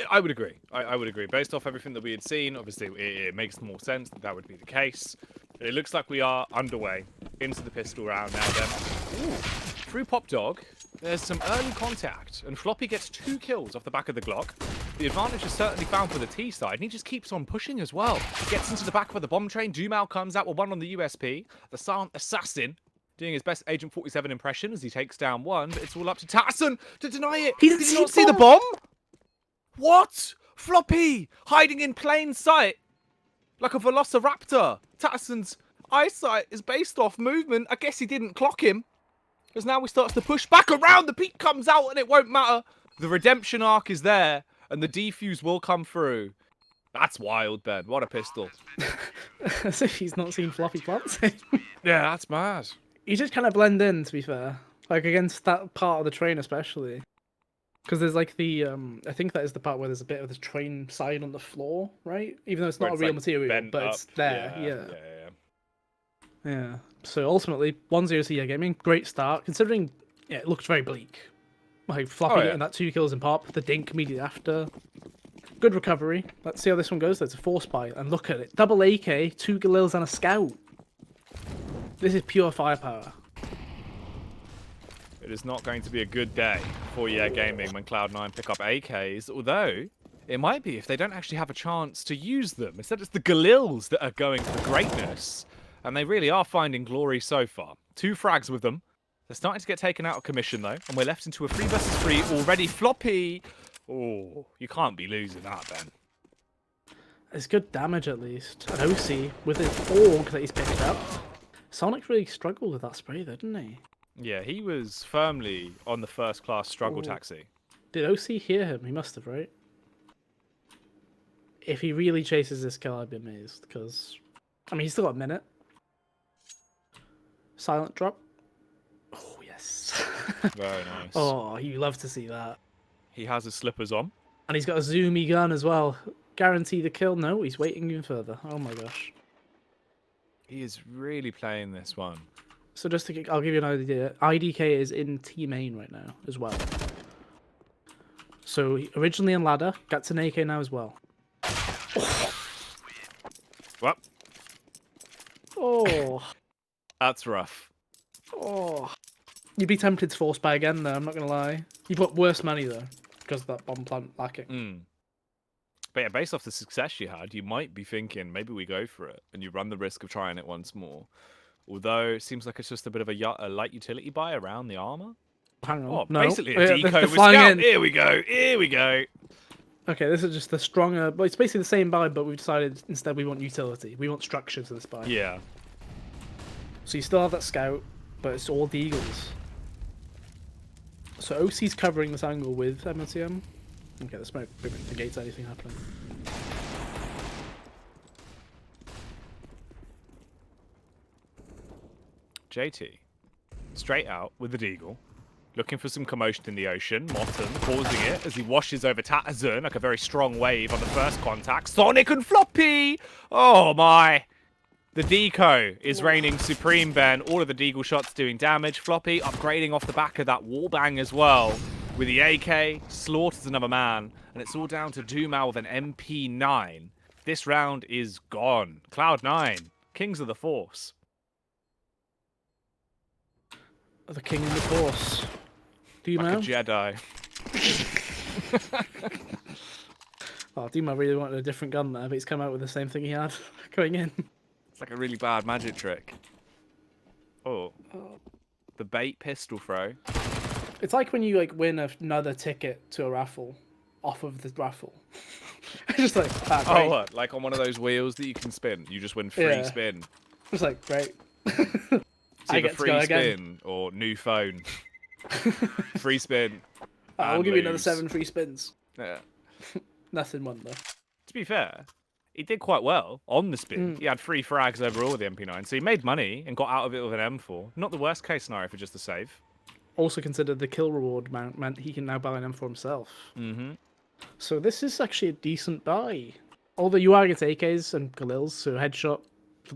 I would agree. I would agree. Based off everything that we had seen, obviously it makes more sense that that would be the case. It looks like we are underway into the pistol round now then. Ooh. Through Pop Dog, there's some early contact, and Floppy gets 2 kills off the back of the Glock. The advantage is certainly found for the T side, and he just keeps on pushing as well. Gets into the back of the bomb train. Dumal comes out with 1 on the USP. The silent assassin doing his best Agent 47 impression as he takes down 1, but it's all up to Tatterson to deny it. He Did you not see the bomb? What? Floppy! Hiding in plain sight! Like a velociraptor. Tatterson's eyesight is based off movement. I guess he didn't clock him. Because now he starts to push back around. The peak comes out and it won't matter. The redemption arc is there. And the defuse will come through. That's wild, Ben. What a pistol. As if he's not seen Floppy planting. Yeah, that's mad. He just kind of blend in, to be fair. Like, against that part of the train especially. Because there's like the, I think that is the part where there's a bit of the train side on the floor, right? Even though it's not a real material, but it's there, yeah. So ultimately, 1-0 CA Gaming, great start, considering it looked very bleak. Like, Floppy getting that 2 kills in pop, the dink immediately after. Good recovery. Let's see how this one goes. There's a 4-spy, and look at it. Double AK, 2 Galils and a scout. This is pure firepower. It is not going to be a good day for EA Gaming when Cloud9 pick up AKs, although it might be if they don't actually have a chance to use them. Instead, it's the Galils that are going for greatness, and they really are finding glory so far. 2 frags with them. They're starting to get taken out of commission, though, and we're left into a 3 versus 3 already. Floppy! Oh, you can't be losing that, Ben. It's good damage, at least. And OC, with his org that he's picked up. Sonic really struggled with that spray, though, didn't he? Yeah, he was firmly on the first-class struggle taxi. Did OC hear him? He must have, right? If he really chases this kill, I'd be amazed, because... I mean, he's still got a minute. Silent drop. Oh, yes. Very nice. Oh, you love to see that. He has his slippers on. And he's got a zoomy gun as well. Guarantee the kill? No, he's waiting even further. Oh my gosh. He is really playing this one. So just to, I'll give you an idea. IDK is in T main right now as well. So originally in ladder, gets an AK now as well. Well, oh, that's rough. Oh, you'd be tempted to force buy again though. I'm not gonna lie. You put worse money though because of that bomb plant lacking. But yeah, based off the success you had, you might be thinking maybe we go for it, and you run the risk of trying it once more. Although it seems like it's just a bit of a light utility buy around the armor. Hang on, oh, no. Basically a deco with flying scout. in. Here we go. Here we go. Okay, this is just the stronger. Well, it's basically the same buy, but we've decided instead we want utility. We want structure to this buy. Yeah. So you still have that scout, but it's all the eagles. So OC's covering this angle with MLTM. Okay, the smoke negates anything happening. JT, straight out with the Deagle, looking for some commotion in the ocean. Motton pausing it as he washes over Tatterzern like a very strong wave on the first contact. Sonic and Floppy! Oh my! The deco is reigning supreme, Ben. All of the Deagle shots doing damage. Floppy upgrading off the back of that wallbang as well. With the AK, slaughters another man. And it's all down to Dumal with an MP9. This round is gone. Cloud9, Kings of the Force. The king of the force. Dumal? Like a Jedi. Oh, Dumal really wanted a different gun there, but he's come out with the same thing he had going in. It's like a really bad magic trick. Oh. The bait pistol throw. It's like when you like win another ticket to a raffle off of the raffle. Just like, ah, great. Oh, what? Like on one of those wheels that you can spin. You just win free spin. Just like, great. It's either free spin or new phone. Free spin. We'll give you another 7 free spins. Yeah. Nothing won though. To be fair, he did quite well on the spin. He had 3 frags overall with the MP9, so he made money and got out of it with an M4. Not the worst case scenario for just a save. Also considered the kill reward meant he can now buy an M4 himself. So this is actually a decent buy. Although you are against AKs and Galils, so headshot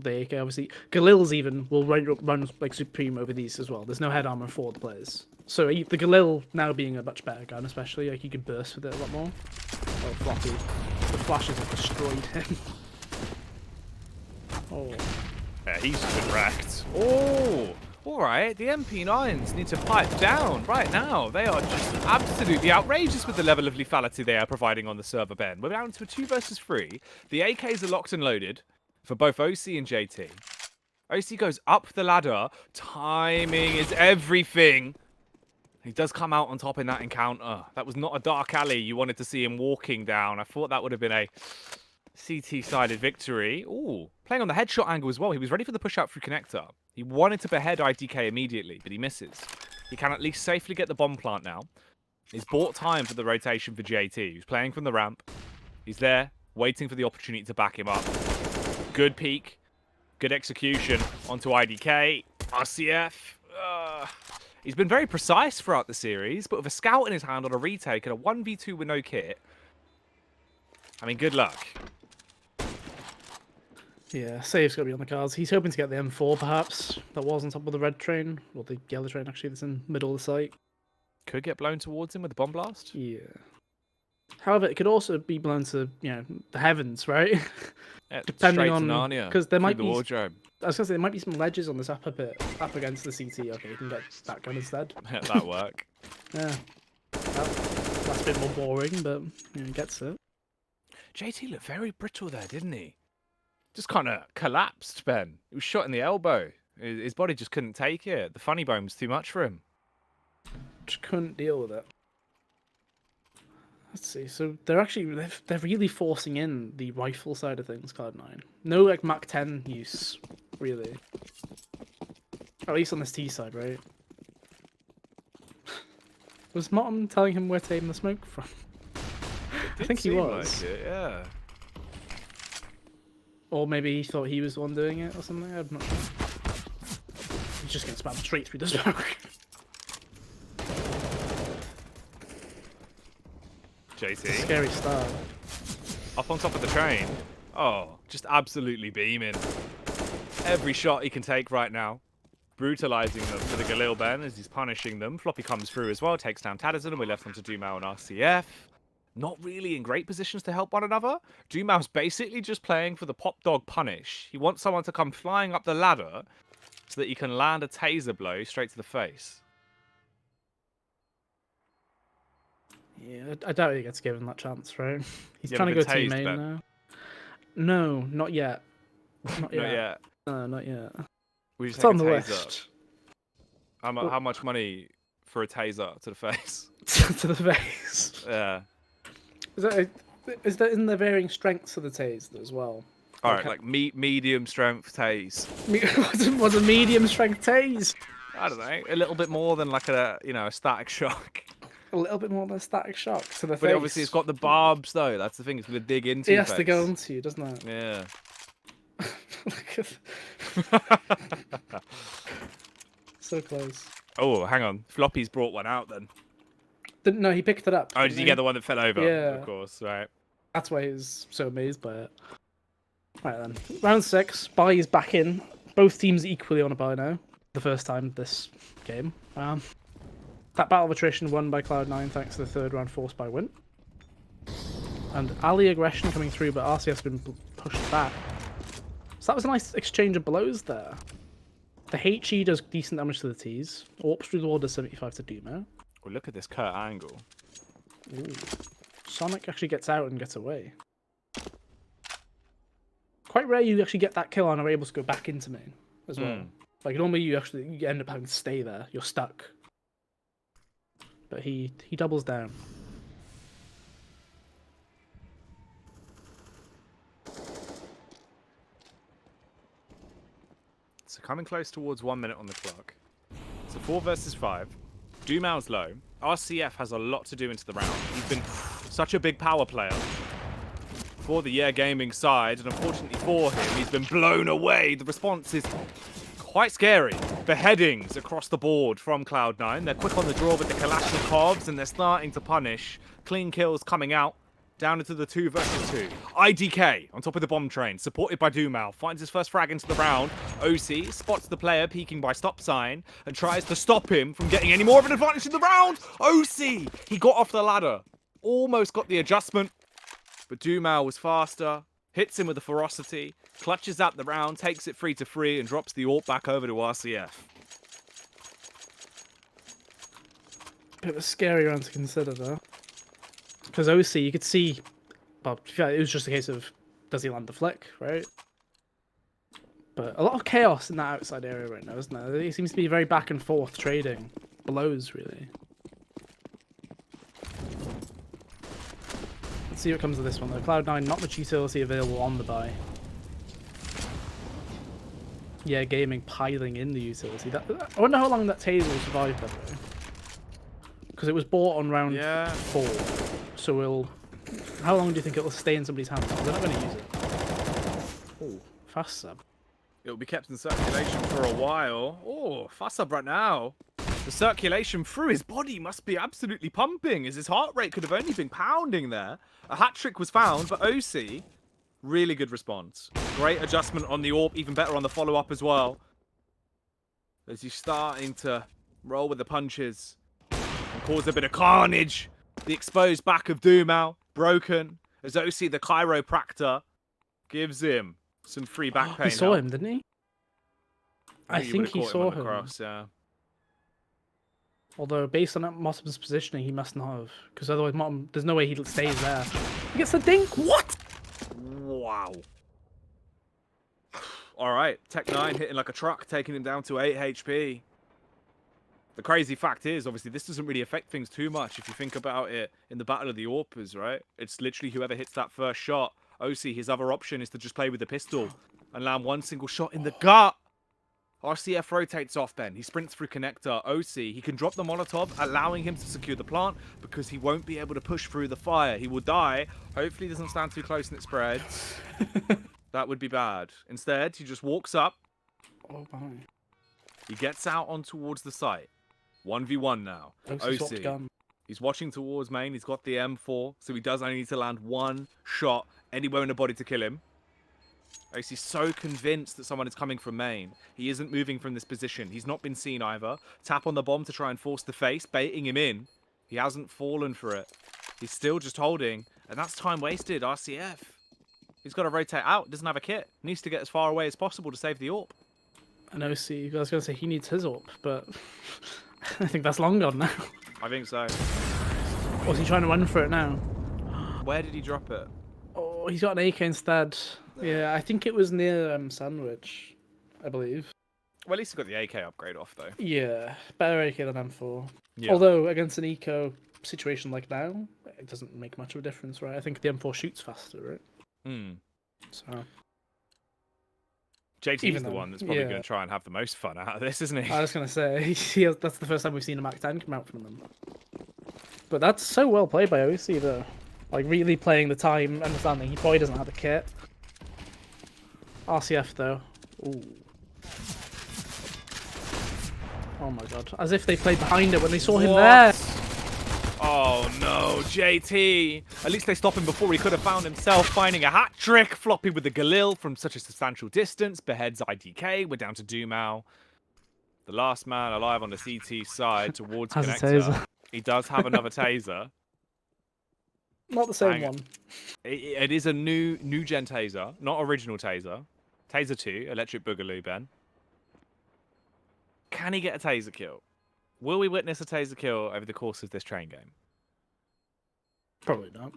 for the AK. Obviously, Galil's even will run like supreme over these as well. There's no head armor for the players. So the Galil now being a much better gun, especially like you can burst with it a lot more. Oh, Floppy. The flashes have destroyed him. Oh. Yeah, he's just been wrecked. Oh, all right. The MP9s need to pipe down right now. They are just absolutely outrageous with the level of lethality they are providing on the server, Ben. We're down to a 2 versus 3. The AKs are locked and loaded for both OC and JT. OC goes up the ladder. Timing is everything. He does come out on top in that encounter. That was not a dark alley you wanted to see him walking down. I thought that would have been a CT-sided victory. Ooh, playing on the headshot angle as well. He was ready for the push out through connector. He wanted to behead IDK immediately, but he misses. He can at least safely get the bomb plant now. He's bought time for the rotation for JT. He's playing from the ramp. He's there, waiting for the opportunity to back him up. Good peek. Good execution onto IDK. RCF. He's been very precise throughout the series, but with a scout in his hand on a retake and a 1v2 with no kit, I mean, good luck. Yeah, save's got to be on the cards. He's hoping to get the M4, perhaps. That was on top of the red train. Or the yellow train, actually, that's in the middle of the site. Could get blown towards him with a bomb blast. Yeah. However, it could also be blown to, the heavens, right? Yeah, depending on... Because there might the be... wardrobe. I was going to say, there might be some ledges on this upper bit, up against the CT. Okay, you can get that gun instead. That'll work. Yeah. That's a bit more boring, but, he gets it. JT looked very brittle there, didn't he? Just kind of collapsed, Ben. He was shot in the elbow. His body just couldn't take it. The funny bone was too much for him. Just couldn't deal with it. Let's see. So they're really forcing in the rifle side of things, Cloud9. No like Mach 10 use, really. At least on this T side, right? Was Mottom telling him where to aim the smoke from? I think he was. Like it, yeah. Or maybe he thought he was the one doing it or something. I'm not sure. He's just gonna spam straight through the smoke. JT. Scary start. Up on top of the train. Oh, just absolutely beaming. Every shot he can take right now. Brutalizing them for the Galil Ben as he's punishing them. Floppy comes through as well, takes down Tadazon, and we're left on to Dumao and RCF. Not really in great positions to help one another. Dumao's basically just playing for the pop dog punish. He wants someone to come flying up the ladder so that he can land a taser blow straight to the face. Yeah, I doubt he gets given that chance, right? He's You trying to go ever been team tased, main Ben? now. No, not yet. Not yet. Not yet. No, not yet. We just It's take on a the taser. list. How much money for a taser to the face? To the face. Yeah. Isn't there varying strengths of the tased as well? All right, like medium strength tase. What's a medium strength tase? I don't know, a little bit more than like a a static shock. A little bit more than a static shock to the face. But obviously it's got the barbs though. That's the thing. It's gonna dig into. It has to go into you, doesn't it? Yeah. So close. Oh, hang on. Floppy's brought one out then. No, he picked it up. Oh, did you get the one that fell over? Yeah. Of course, right. That's why he was so amazed by it. Right then. Round 6. Buy is back in. Both teams equally on a buy now. The first time this game. That battle of attrition won by Cloud9 thanks to the third round forced by Win. And Ali aggression coming through, but RCF's been pushed back. So that was a nice exchange of blows there. The HE does decent damage to the T's. Orps through the wall does 75 to Dumo. Well, look at this Kurt angle. Ooh. Sonic actually gets out and gets away. Quite rare you actually get that kill and are able to go back into main as well. Like normally you end up having to stay there. You're stuck. But he doubles down. So coming close towards 1 minute on the clock. So 4 versus 5. Dumao's low. RCF has a lot to do into the round. He's been such a big power player for the Yeah Gaming side, and unfortunately for him, he's been blown away. The response is quite scary. Beheadings across the board from Cloud9. They're quick on the draw with the Kalashnikovs, and they're starting to punish. Clean kills coming out Down into the 2 versus 2. IDK on top of the bomb train, supported by Dumal, finds his first frag into the round. OC spots the player peeking by stop sign and tries to stop him from getting any more of an advantage in the round. OC, he got off the ladder, almost got the adjustment, but Dumal was faster, hits him with the ferocity, clutches out the round, takes it 3-3 and drops the AWP back over to RCF. Bit of a scary round to consider, though. Because OC, you could see, well, it was just a case of, does he land the flick, right? But a lot of chaos in that outside area right now, isn't there? It seems to be very back and forth trading. Blows, really. Let's see what comes of this one, though. Cloud9, not much utility available on the buy. Yeah, gaming piling in the utility. I wonder how long that taser will survive, by the way. Because it was bought on round 4. So how long do you think it'll stay in somebody's hands? They're not going to use it. Oh, fast sub. It'll be kept in circulation for a while. Oh, fast sub right now. The circulation through his body must be absolutely pumping, as his heart rate could have only been pounding there. A hat trick was found, but OC, really good response. Great adjustment on the AWP, even better on the follow-up as well. As he's starting to roll with the punches and cause a bit of carnage. The exposed back of Dumal, broken, as OC, the chiropractor, gives him some free back pain. He saw him, didn't he? I think he saw him. Cross, yeah. Although, based on Mossum's positioning, he must not have. Because otherwise, there's no way he stays there. He gets the dink. What? Wow. All right. Tech9 hitting like a truck, taking him down to 8 HP. The crazy fact is, obviously, this doesn't really affect things too much if you think about it in the Battle of the AWPers, right? It's literally whoever hits that first shot. OC, his other option is to just play with the pistol and land one single shot in the gut. RCF rotates off Ben. He sprints through connector. OC, he can drop the Molotov, allowing him to secure the plant because he won't be able to push through the fire. He will die. Hopefully he doesn't stand too close and it spreads. That would be bad. Instead, he just walks up. Oh, my. He gets out on towards the site. 1v1 now. OC. He's watching towards main. He's got the M4, so he does only need to land one shot anywhere in the body to kill him. OC's so convinced that someone is coming from main. He isn't moving from this position. He's not been seen either. Tap on the bomb to try and force the face, baiting him in. He hasn't fallen for it. He's still just holding, and that's time wasted. RCF. He's got to rotate out. Doesn't have a kit. Needs to get as far away as possible to save the AWP. And OC, I was going to say he needs his AWP, but I think that's long gone now. I think so. Was he trying to run for it now? Where did he drop it? Oh, he's got an AK instead. Yeah, I think it was near Sandwich, I believe. Well, at least he got the AK upgrade off, though. Yeah, better AK than M4. Yeah. Although, against an eco situation like now, it doesn't make much of a difference, right? I think the M4 shoots faster, right? Hmm. So... JT's the one that's probably going to try and have the most fun out of this, isn't he? I was going to say, that's the first time we've seen a Mac 10 come out from him. But that's so well played by OC, though. Like, really playing the time, understanding he probably doesn't have a kit. RCF, though. Ooh. Oh my god. As if they played behind it when they saw him there. Oh no, JT. At least they stop him before he could have found himself, finding a hat trick. Floppy with the Galil from such a substantial distance. Beheads IDK. We're down to Dumal. The last man alive on the CT side towards connector. He does have another taser. Not the same one. It is a new gen taser, not original taser. Taser 2, electric boogaloo, Ben. Can he get a taser kill? Will we witness a taser kill over the course of this train game? Probably not.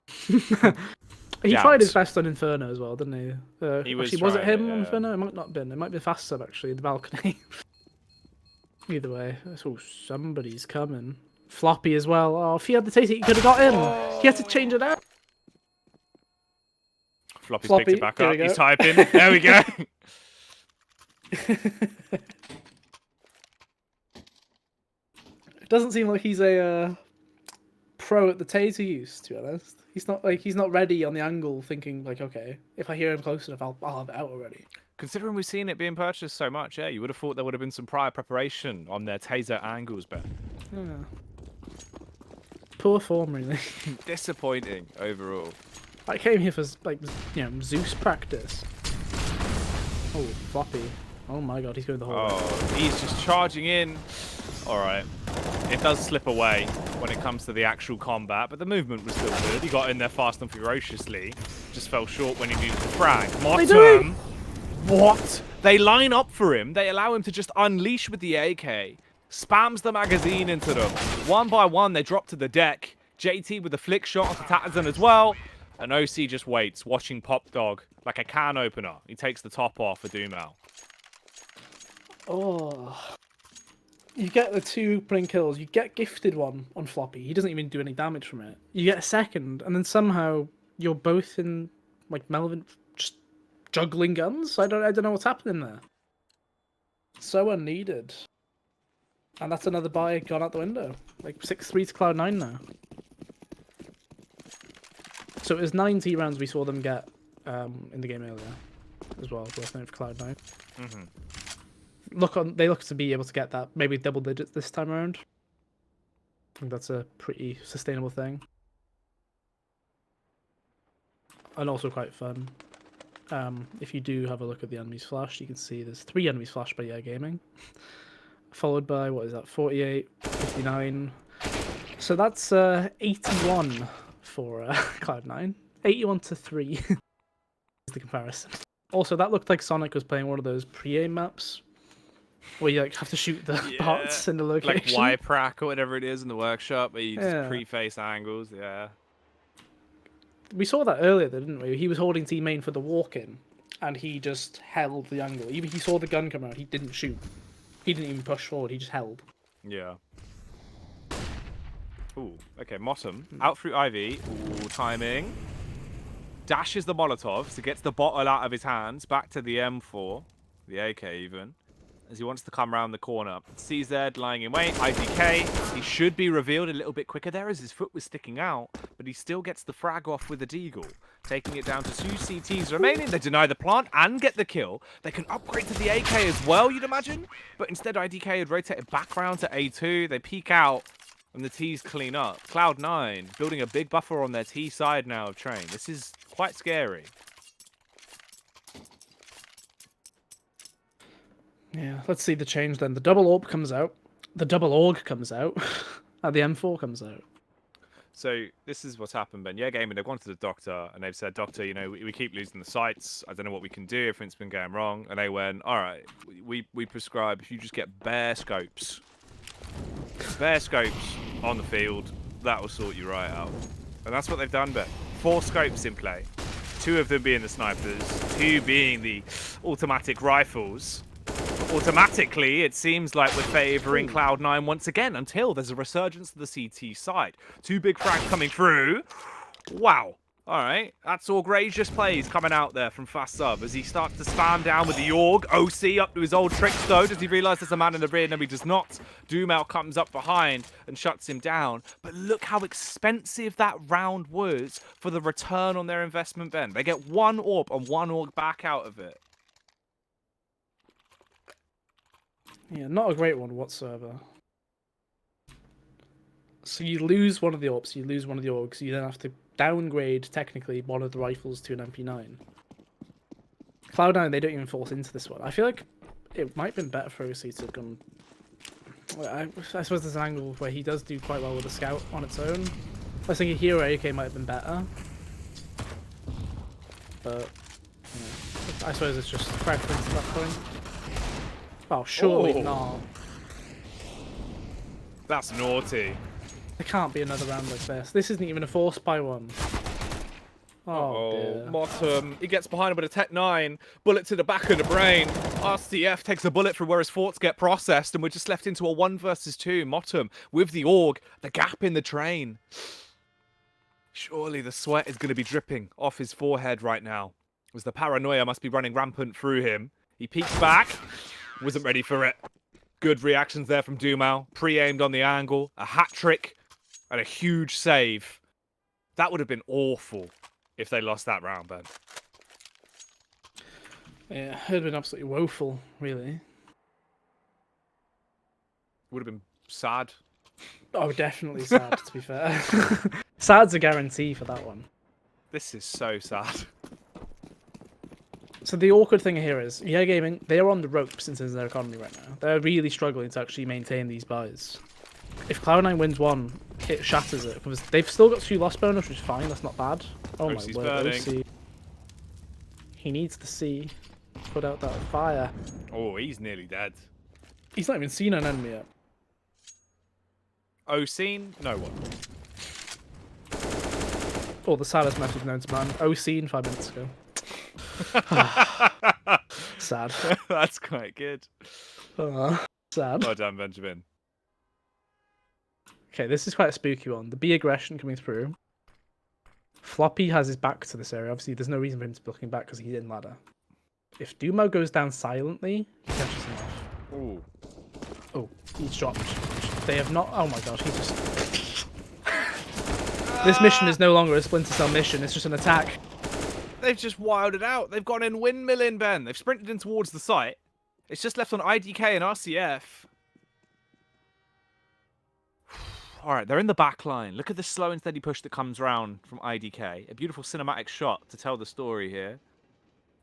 He tried his best on Inferno as well, didn't he? Was it him on Inferno? It might not have been. It might be Fast Sub, actually, the balcony. Either way. Oh, somebody's coming. Floppy as well. Oh, if he had the taser, he could have got in. He had to change it out. Floppy's picked it back up. He's typing. There we go. It doesn't seem like he's a pro at the taser use, to be honest. He's not ready on the angle, thinking like, okay, if I hear him close enough, I'll have it out already. Considering we've seen it being purchased so much, yeah, you would have thought there would have been some prior preparation on their taser angles, Ben. Yeah. Poor form, really. Disappointing overall. I came here for, like, Zeus practice. Oh, floppy. Oh my god, he's going the whole way. Oh, he's just charging in. All right. It does slip away when it comes to the actual combat, but the movement was still good. He got in there fast and ferociously. Just fell short when he needed to frag. Motum! What? They line up for him. They allow him to just unleash with the AK. Spams the magazine into them. One by one, they drop to the deck. JT with the flick shot onto Tatterzan as well. And OC just waits, watching Pop Dog like a can opener. He takes the top off for Dumal. Oh. You get the 2 playing kills. You get gifted one on Floppy. He doesn't even do any damage from it. You get a second, and then somehow you're both in, like, Melvin just juggling guns. I don't know what's happening there. So unneeded. And that's another buy gone out the window. Like 6-3 to Cloud9 now. So it was 90 rounds we saw them get in the game earlier as well. Worth noting for Cloud9. They look to be able to get that maybe double digits this time around. I think that's a pretty sustainable thing. And also quite fun. If you do have a look at the enemies flashed, you can see there's 3 enemies flashed by Yeah Gaming. Followed by, what is that, 48, 59. So that's 81 for Cloud9. 81 to 3 is the comparison. Also, that looked like Sonic was playing one of those pre-aim maps where you like have to shoot the bots in the location. Like YPRAC or whatever it is in the workshop where you just pre-face angles, We saw that earlier, though, didn't we? He was holding T main for the walk-in, and he just held the angle. Even he saw the gun come out, he didn't shoot. He didn't even push forward, he just held. Yeah. Ooh, okay, Motum. Out through Ivy. Ooh, timing. Dashes the Molotov, so gets the bottle out of his hands, back to the M4. The AK even. As he wants to come around the corner. CZ lying in wait, IDK. He should be revealed a little bit quicker there as his foot was sticking out, but he still gets the frag off with a deagle. Taking it down to 2 CTs remaining. They deny the plant and get the kill. They can upgrade to the AK as well, you'd imagine. But instead, IDK had rotated back round to A2. They peek out and the T's clean up. Cloud9 building a big buffer on their T side now of Train. This is quite scary. Yeah, let's see the change then. The double orb comes out. The double org comes out. And the M4 comes out. So this is what's happened, Ben. Yeah, Gaming, they've gone to the doctor and they've said, Doctor, you know, we keep losing the sights. I don't know what we can do. Everything's been going wrong. And they went, all right, we prescribe if you just get bare scopes on the field, that will sort you right out. And that's what they've done, Ben. 4 scopes in play. 2 of them being the snipers, 2 being the automatic rifles. Automatically, it seems like we're favouring Cloud9 once again until there's a resurgence to the CT side. 2 big frags coming through. Wow. All right. That's all gracious plays coming out there from Fast Sub as he starts to spam down with the Org. OC up to his old tricks, though. Does he realise there's a man in the rear? No, he does not. Dumal comes up behind and shuts him down. But look how expensive that round was for the return on their investment, Ben. They get 1 orb and 1 org back out of it. Yeah, not a great one whatsoever. So you lose one of the orcs, you lose one of the orgs, you then have to downgrade, technically, one of the rifles to an MP9. Cloud9, they don't even force into this one. I feel like it might have been better for OC to have gone... I suppose there's an angle where he does do quite well with the scout on its own. I was thinking Hero AK might have been better. But, I suppose it's just preference at that point. Oh, surely not. That's naughty. There can't be another round like this. This isn't even a force by one. Oh, dear. Motum. He gets behind him with a Tech 9. Bullet to the back of the brain. RCF takes a bullet through where his thoughts get processed, and we're just left into a 1 versus 2. Motum with the Org. The gap in the train. Surely the sweat is going to be dripping off his forehead right now, as the paranoia must be running rampant through him. He peeks back. Wasn't ready for it. Good reactions there from Dumal. Pre-aimed on the angle. A hat trick. And a huge save. That would have been awful if they lost that round, Ben. Yeah, it would have been absolutely woeful, really. Would have been sad. Oh, definitely sad, to be fair. Sad's a guarantee for that one. This is so sad. So the awkward thing here is, EA Gaming, they are on the ropes in terms of their economy right now. They're really struggling to actually maintain these buys. If Cloud9 wins one, it shatters it, because they've still got 2 loss bonus, which is fine, that's not bad. Oh OC's my word, burning. OC. He needs to see. Put out that fire. Oh, he's nearly dead. He's not even seen an enemy yet. Oh, seen? No one. Oh, the saddest message known to man. Oh, seen 5 minutes ago. Sad. That's quite good. Sad. Well done, Benjamin. Okay, this is quite a spooky one. The B aggression coming through. Floppy has his back to this area. Obviously, there's no reason for him to be looking back because he's in ladder. If Dumo goes down silently, he catches him off. Ooh. Oh, he's dropped. They have not. Oh my gosh, he just. This mission is no longer a Splinter Cell mission. It's just an attack. They've just wilded out. They've gone in windmilling, Ben. They've sprinted in towards the site. It's just left on IDK and RCF. All right, they're in the back line. Look at the slow and steady push that comes round from IDK. A beautiful cinematic shot to tell the story here.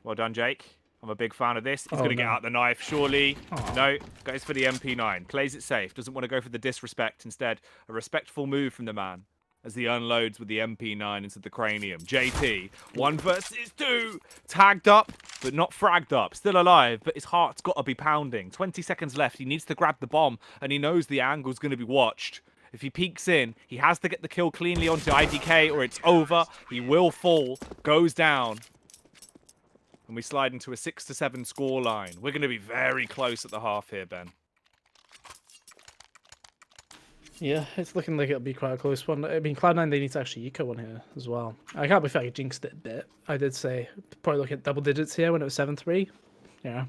Well done, Jake. I'm a big fan of this. He's going to get out the knife, surely. Oh. No, goes for the MP9. Plays it safe. Doesn't want to go for the disrespect. Instead, a respectful move from the man as he unloads with the MP9 into the cranium. JT, 1 versus 2. Tagged up, but not fragged up. Still alive, but his heart's got to be pounding. 20 seconds left. He needs to grab the bomb, and he knows the angle's going to be watched. If he peeks in, he has to get the kill cleanly onto IDK, or it's over. He will fall, goes down. And we slide into a 6-7 score line. We're going to be very close at the half here, Ben. Yeah, it's looking like it'll be quite a close one. I mean, Cloud9, they need to actually eco one here as well. I can't believe I jinxed it a bit. I did say probably look at double digits here when it was 7-3. Yeah,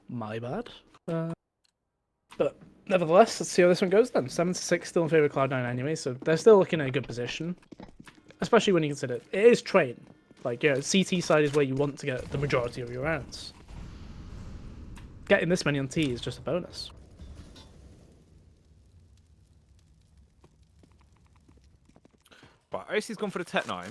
my bad. But nevertheless, let's see how this one goes then. 7-6 still in favour of Cloud9 anyway, so they're still looking in a good position. Especially when you consider it is train. Like, yeah, CT side is where you want to get the majority of your rounds. Getting this many on T is just a bonus. Right, OC's gone for the Tech 9.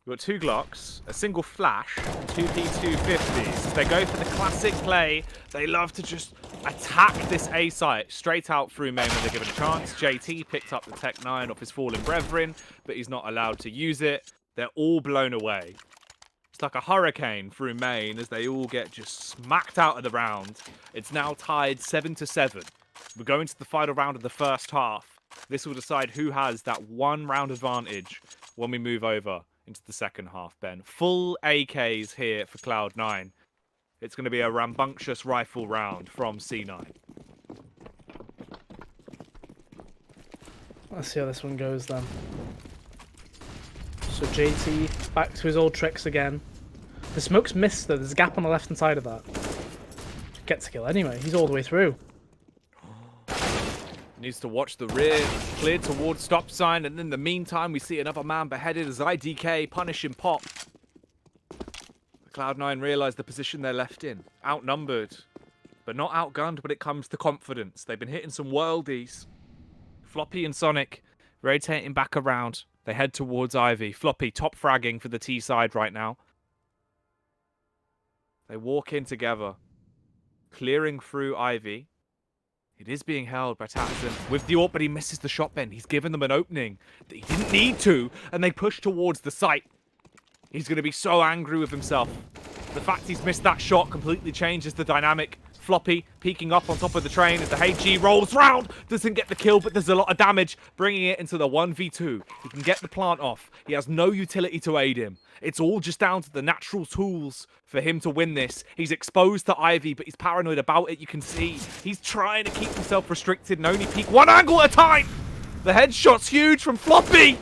We've got 2 Glocks, a single flash, 2 P250s. They go for the classic play. They love to just attack this A site straight out through main when they're given a chance. JT picked up the Tech 9 off his fallen brethren, but he's not allowed to use it. They're all blown away. It's like a hurricane through main as they all get just smacked out of the round. It's now tied 7-7. We're going to the final round of the first half. This will decide who has that 1 round advantage when we move over into the second half, Ben. Full AKs here for Cloud9. It's going to be a rambunctious rifle round from C9. Let's see how this one goes then. So JT back to his old tricks again. The smoke's missed though. There's a gap on the left-hand side of that. Gets a kill anyway. He's all the way through. Needs to watch the rear, cleared towards stop sign, and in the meantime, we see another man beheaded as IDK punishing Pop. Cloud9 realise the position they're left in. Outnumbered, but not outgunned when it comes to confidence. They've been hitting some worldies. Floppy and Sonic rotating back around. They head towards Ivy. Floppy top fragging for the T side right now. They walk in together, clearing through Ivy. It is being held by Tatterson with the AWP, but he misses the shot, Ben. He's given them an opening that he didn't need to, and they push towards the site. He's going to be so angry with himself. The fact he's missed that shot completely changes the dynamic. Floppy peeking up on top of the train as the HG rolls round. Doesn't get the kill, but there's a lot of damage, bringing it into the 1v2. He can get the plant off. He has no utility to aid him. It's all just down to the natural tools for him to win this. He's exposed to Ivy, but he's paranoid about it. You can see he's trying to keep himself restricted and only peek 1 angle at a time. The headshot's huge from Floppy.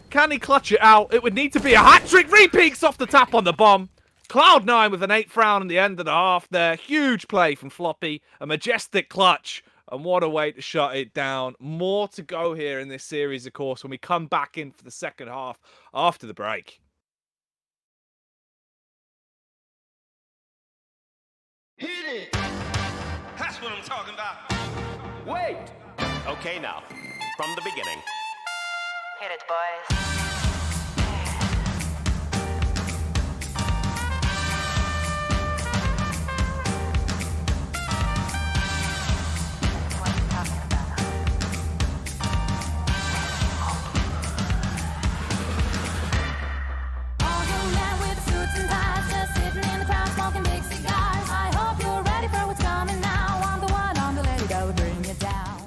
Can he clutch it out? It would need to be a hat-trick. Repeaks off the tap on the bomb. Cloud9 with an 8th round at the end of the half there. Huge play from Floppy. A majestic clutch. And what a way to shut it down. More to go here in this series, of course, when we come back in for the second half after the break. Hit it! That's what I'm talking about. Wait! Okay now, from the beginning. Hit it, boys. What are you talking about? All young men with suits and ties, just sitting in the crowd smoking big cigars. I hope you're ready for what's coming now. I'm the one on the lady that will bring you down.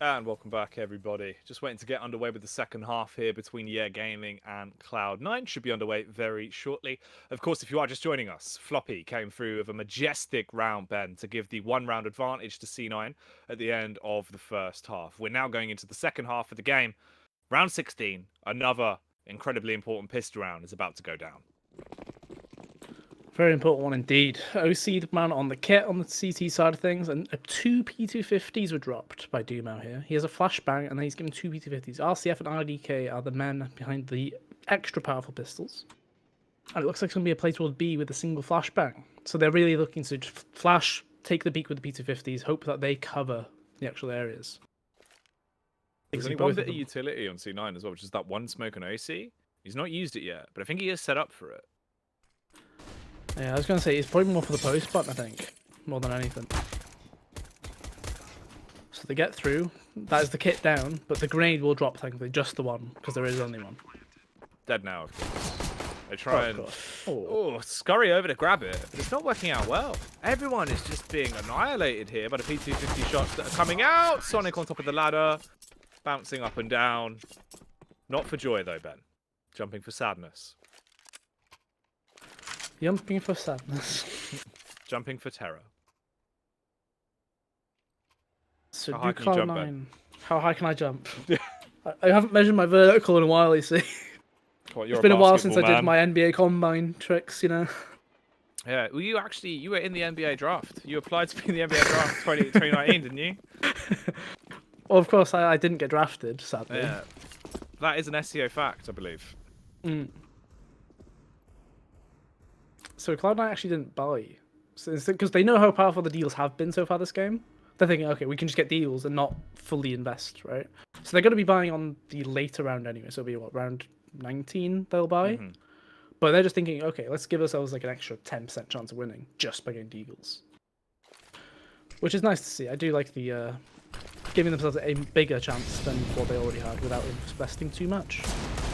And welcome back, everybody. Just waiting to get underway with the second half here between Yeah Gaming and Cloud9. Should be underway very shortly. Of course, if you are just joining us, Floppy came through with a majestic round, Ben, to give the one-round advantage to C9 at the end of the first half. We're now going into the second half of the game. Round 16, another incredibly important pistol round is about to go down. Very important one indeed. OC man on the kit on the CT side of things, and 2 P250s were dropped by Dumo here. He has a flashbang, and then he's given 2 P250s. RCF and RDK are the men behind the extra powerful pistols. And it looks like it's going to be a play toward B with a single flashbang. So they're really looking to just flash, take the peak with the P250s, hope that they cover the actual areas. There's only one bit of utility on C9 as well, which is that one smoke on OC. He's not used it yet, but I think he is set up for it. Yeah, I was going to say, it's probably more for the post button, I think, more than anything. So they get through, that is the kit down, but the grenade will drop, thankfully, just the one, because there is only one. Dead now, of course. They try and Oh. scurry over to grab it, but it's not working out well. Everyone is just being annihilated here by the P250 shots that are coming out. Sonic on top of the ladder, bouncing up and down. Not for joy, though, Ben. Jumping for sadness. Jumping for sadness. Jumping for terror. So How do high can you jump, Cloud9. Ben? How high can I jump? I haven't measured my vertical in a while, you see. What, It's been a while since I did my NBA Combine tricks, you know. Yeah, well, you were in the NBA draft. You applied to be in the NBA draft 2019, didn't you? Well, of course, I didn't get drafted, sadly. Yeah. That is an SEO fact, I believe. So Cloud9 actually didn't buy. Because they know how powerful the deals have been so far this game. They're thinking, okay, we can just get deals and not fully invest, right? So they're going to be buying on the later round anyway. So it'll be, what, round 19 they'll buy? But they're just thinking, okay, let's give ourselves like an extra 10% chance of winning just by getting deagles. Which is nice to see. I do like the giving themselves a bigger chance than what they already had without investing too much.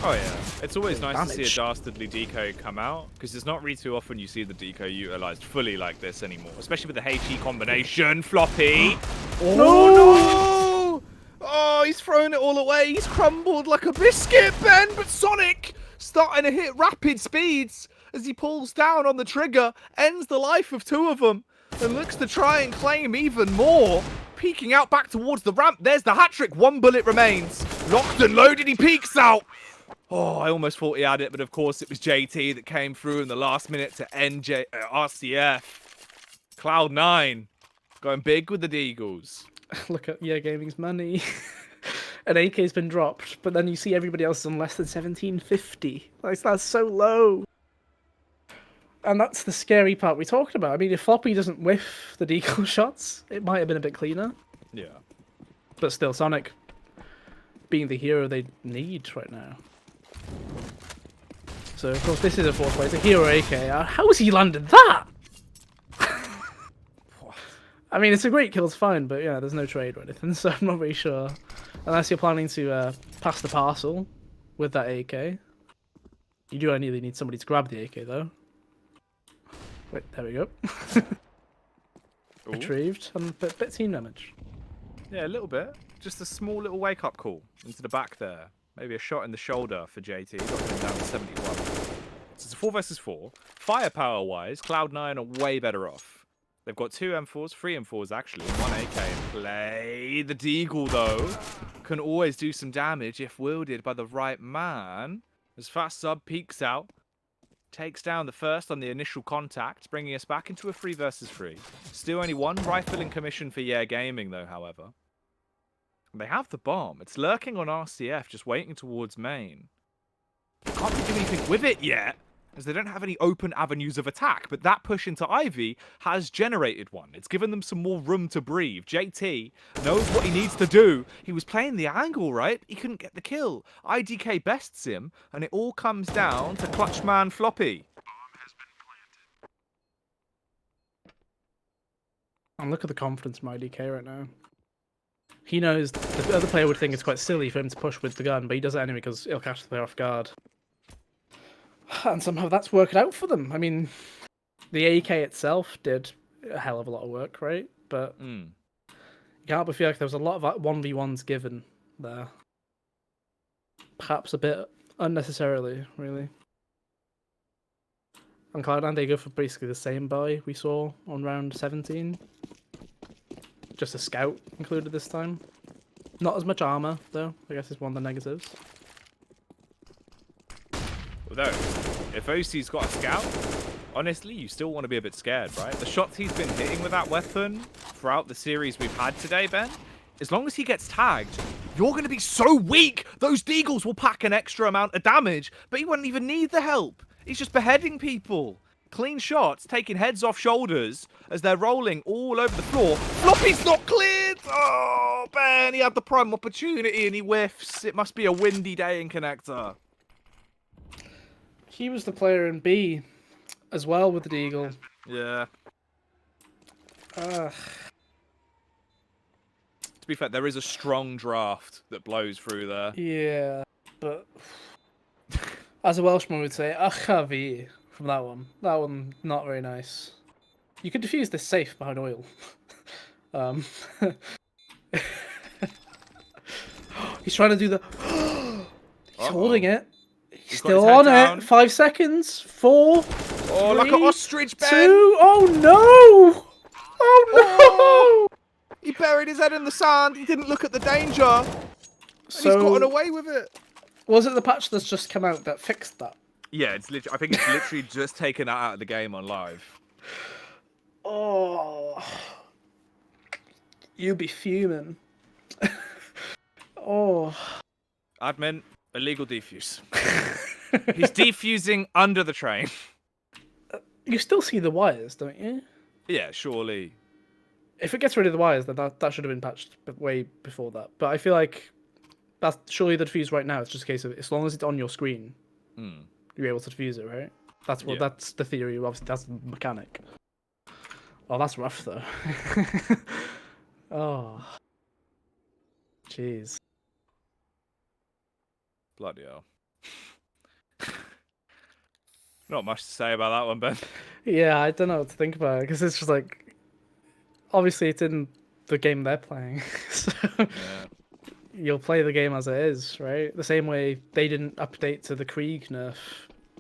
Oh yeah, it's always nice to Damage. see a dastardly decoy come out, because it's not really too often you see the decoy utilized fully like this anymore, especially with the HE combination. Floppy! Oh no! Oh, he's thrown it all away. He's crumbled like a biscuit, Ben, but Sonic starting to hit rapid speeds as he pulls down on the trigger, ends the life of 2 of them, and looks to try and claim even more. Peeking out back towards the ramp. There's the hat-trick. 1 bullet remains. Locked and loaded. He peeks out. Oh, I almost thought he had it, but of course it was JT that came through in the last minute to end RCF. Cloud9 going big with the Deagles. Look at Yeah Gaming's money. An AK's been dropped, but then you see everybody else on less than 1750. Like, that's so low. And that's the scary part we talked about. I mean, if Floppy doesn't whiff the deagle shots, it might have been a bit cleaner. Yeah. But still, Sonic being the hero they need right now. So of course this is a fourth play. It's a hero AK. How has he landed that? I mean, it's a great kill, it's fine, but yeah, there's no trade or anything, so I'm not really sure. Unless you're planning to pass the parcel with that AK. You do ideally need somebody to grab the AK though. Wait, there we go. Retrieved. A bit team damage. Yeah, a little bit. Just a small little wake-up call into the back there. Maybe a shot in the shoulder for JT. Got him down to 71. So it's a 4 versus 4. Firepower-wise, Cloud9 are way better off. They've got 2 M4s, 3 M4s actually, and 1 AK in play. The Deagle, though, can always do some damage if wielded by the right man. As Fast Sub peeks out, takes down the first on the initial contact, bringing us back into a 3 versus 3. Still only 1 rifle in commission for Yeah Gaming, though, however. They have the bomb. It's lurking on RCF, just waiting towards main. Can't really do anything with it yet, as they don't have any open avenues of attack, but that push into Ivy has generated one. It's given them some more room to breathe. JT knows what he needs to do. He was playing the angle, right? He couldn't get the kill. IDK bests him, and it all comes down to Clutchman Floppy. And look at the confidence from IDK right now. He knows the other player would think it's quite silly for him to push with the gun, but he does it anyway because it'll catch the player off guard. And somehow that's worked out for them. I mean, the AK itself did a hell of a lot of work, right? But you can't but feel like there was a lot of 1v1s given there. Perhaps a bit unnecessarily, really. On Cloud9, they go for basically the same buy we saw on round 17. Just a scout included this time. Not as much armor, though. I guess is one of the negatives. Although, if OC's got a scout, honestly, you still want to be a bit scared, right? The shots he's been hitting with that weapon throughout the series we've had today, Ben, as long as he gets tagged, you're going to be so weak, those Deagles will pack an extra amount of damage, but he wouldn't even need the help. He's just beheading people. Clean shots, taking heads off shoulders as they're rolling all over the floor. Floppy's not cleared! Oh, Ben, he had the prime opportunity and he whiffs. It must be a windy day in Connector. He was the player in B as well with the Deagle. Yeah. To be fair, there is a strong draft that blows through there. Yeah, but as a Welshman would say, achavi from that one. That one, not very nice. You could defuse this safe behind oil. He's trying to do the... He's holding it. He's still on it. 5 seconds. 4. Oh, like an ostrich, Ben. 2. Oh, no. Oh, no. He buried his head in the sand. He didn't look at the danger. And he's gotten away with it. Was it the patch that's just come out that fixed that? Yeah, it's literally. I think it's literally just taken that out of the game on live. Oh, you'd be fuming. Oh, admin, illegal defuse. He's defusing under the train. You still see the wires, don't you? Yeah, surely. If it gets rid of the wires, then that should have been patched way before that. But I feel like that's surely the defuse right now. It's just a case of as long as it's on your screen, you're able to defuse it, right? That's what. Yeah. That's the theory. Obviously, that's the mechanic. Oh, that's rough though. Oh, jeez. Bloody hell. Not much to say about that one, Ben. Yeah, I don't know what to think about it because it's just like, obviously it's in the game they're playing, so yeah. You'll play the game as it is, right? The same way they didn't update to the Krieg nerf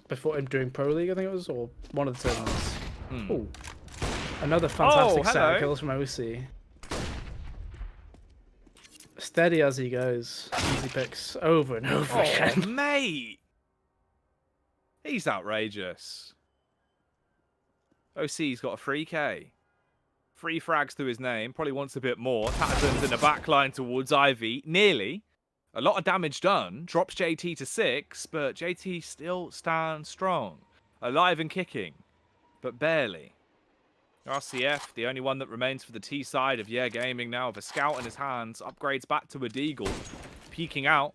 before during Pro League, I think it was, or one of the tournaments. Oh, another fantastic set of kills from OC. Steady as he goes, easy picks over and over again. Mate! He's outrageous. OC's got a 3k. 3 frags to his name. Probably wants a bit more. Tatterson's in the back line towards Ivy. Nearly. A lot of damage done. Drops JT to 6, but JT still stands strong. Alive and kicking, but barely. RCF, the only one that remains for the T side of Yeah Gaming now, with a scout in his hands. Upgrades back to a Deagle. Peeking out.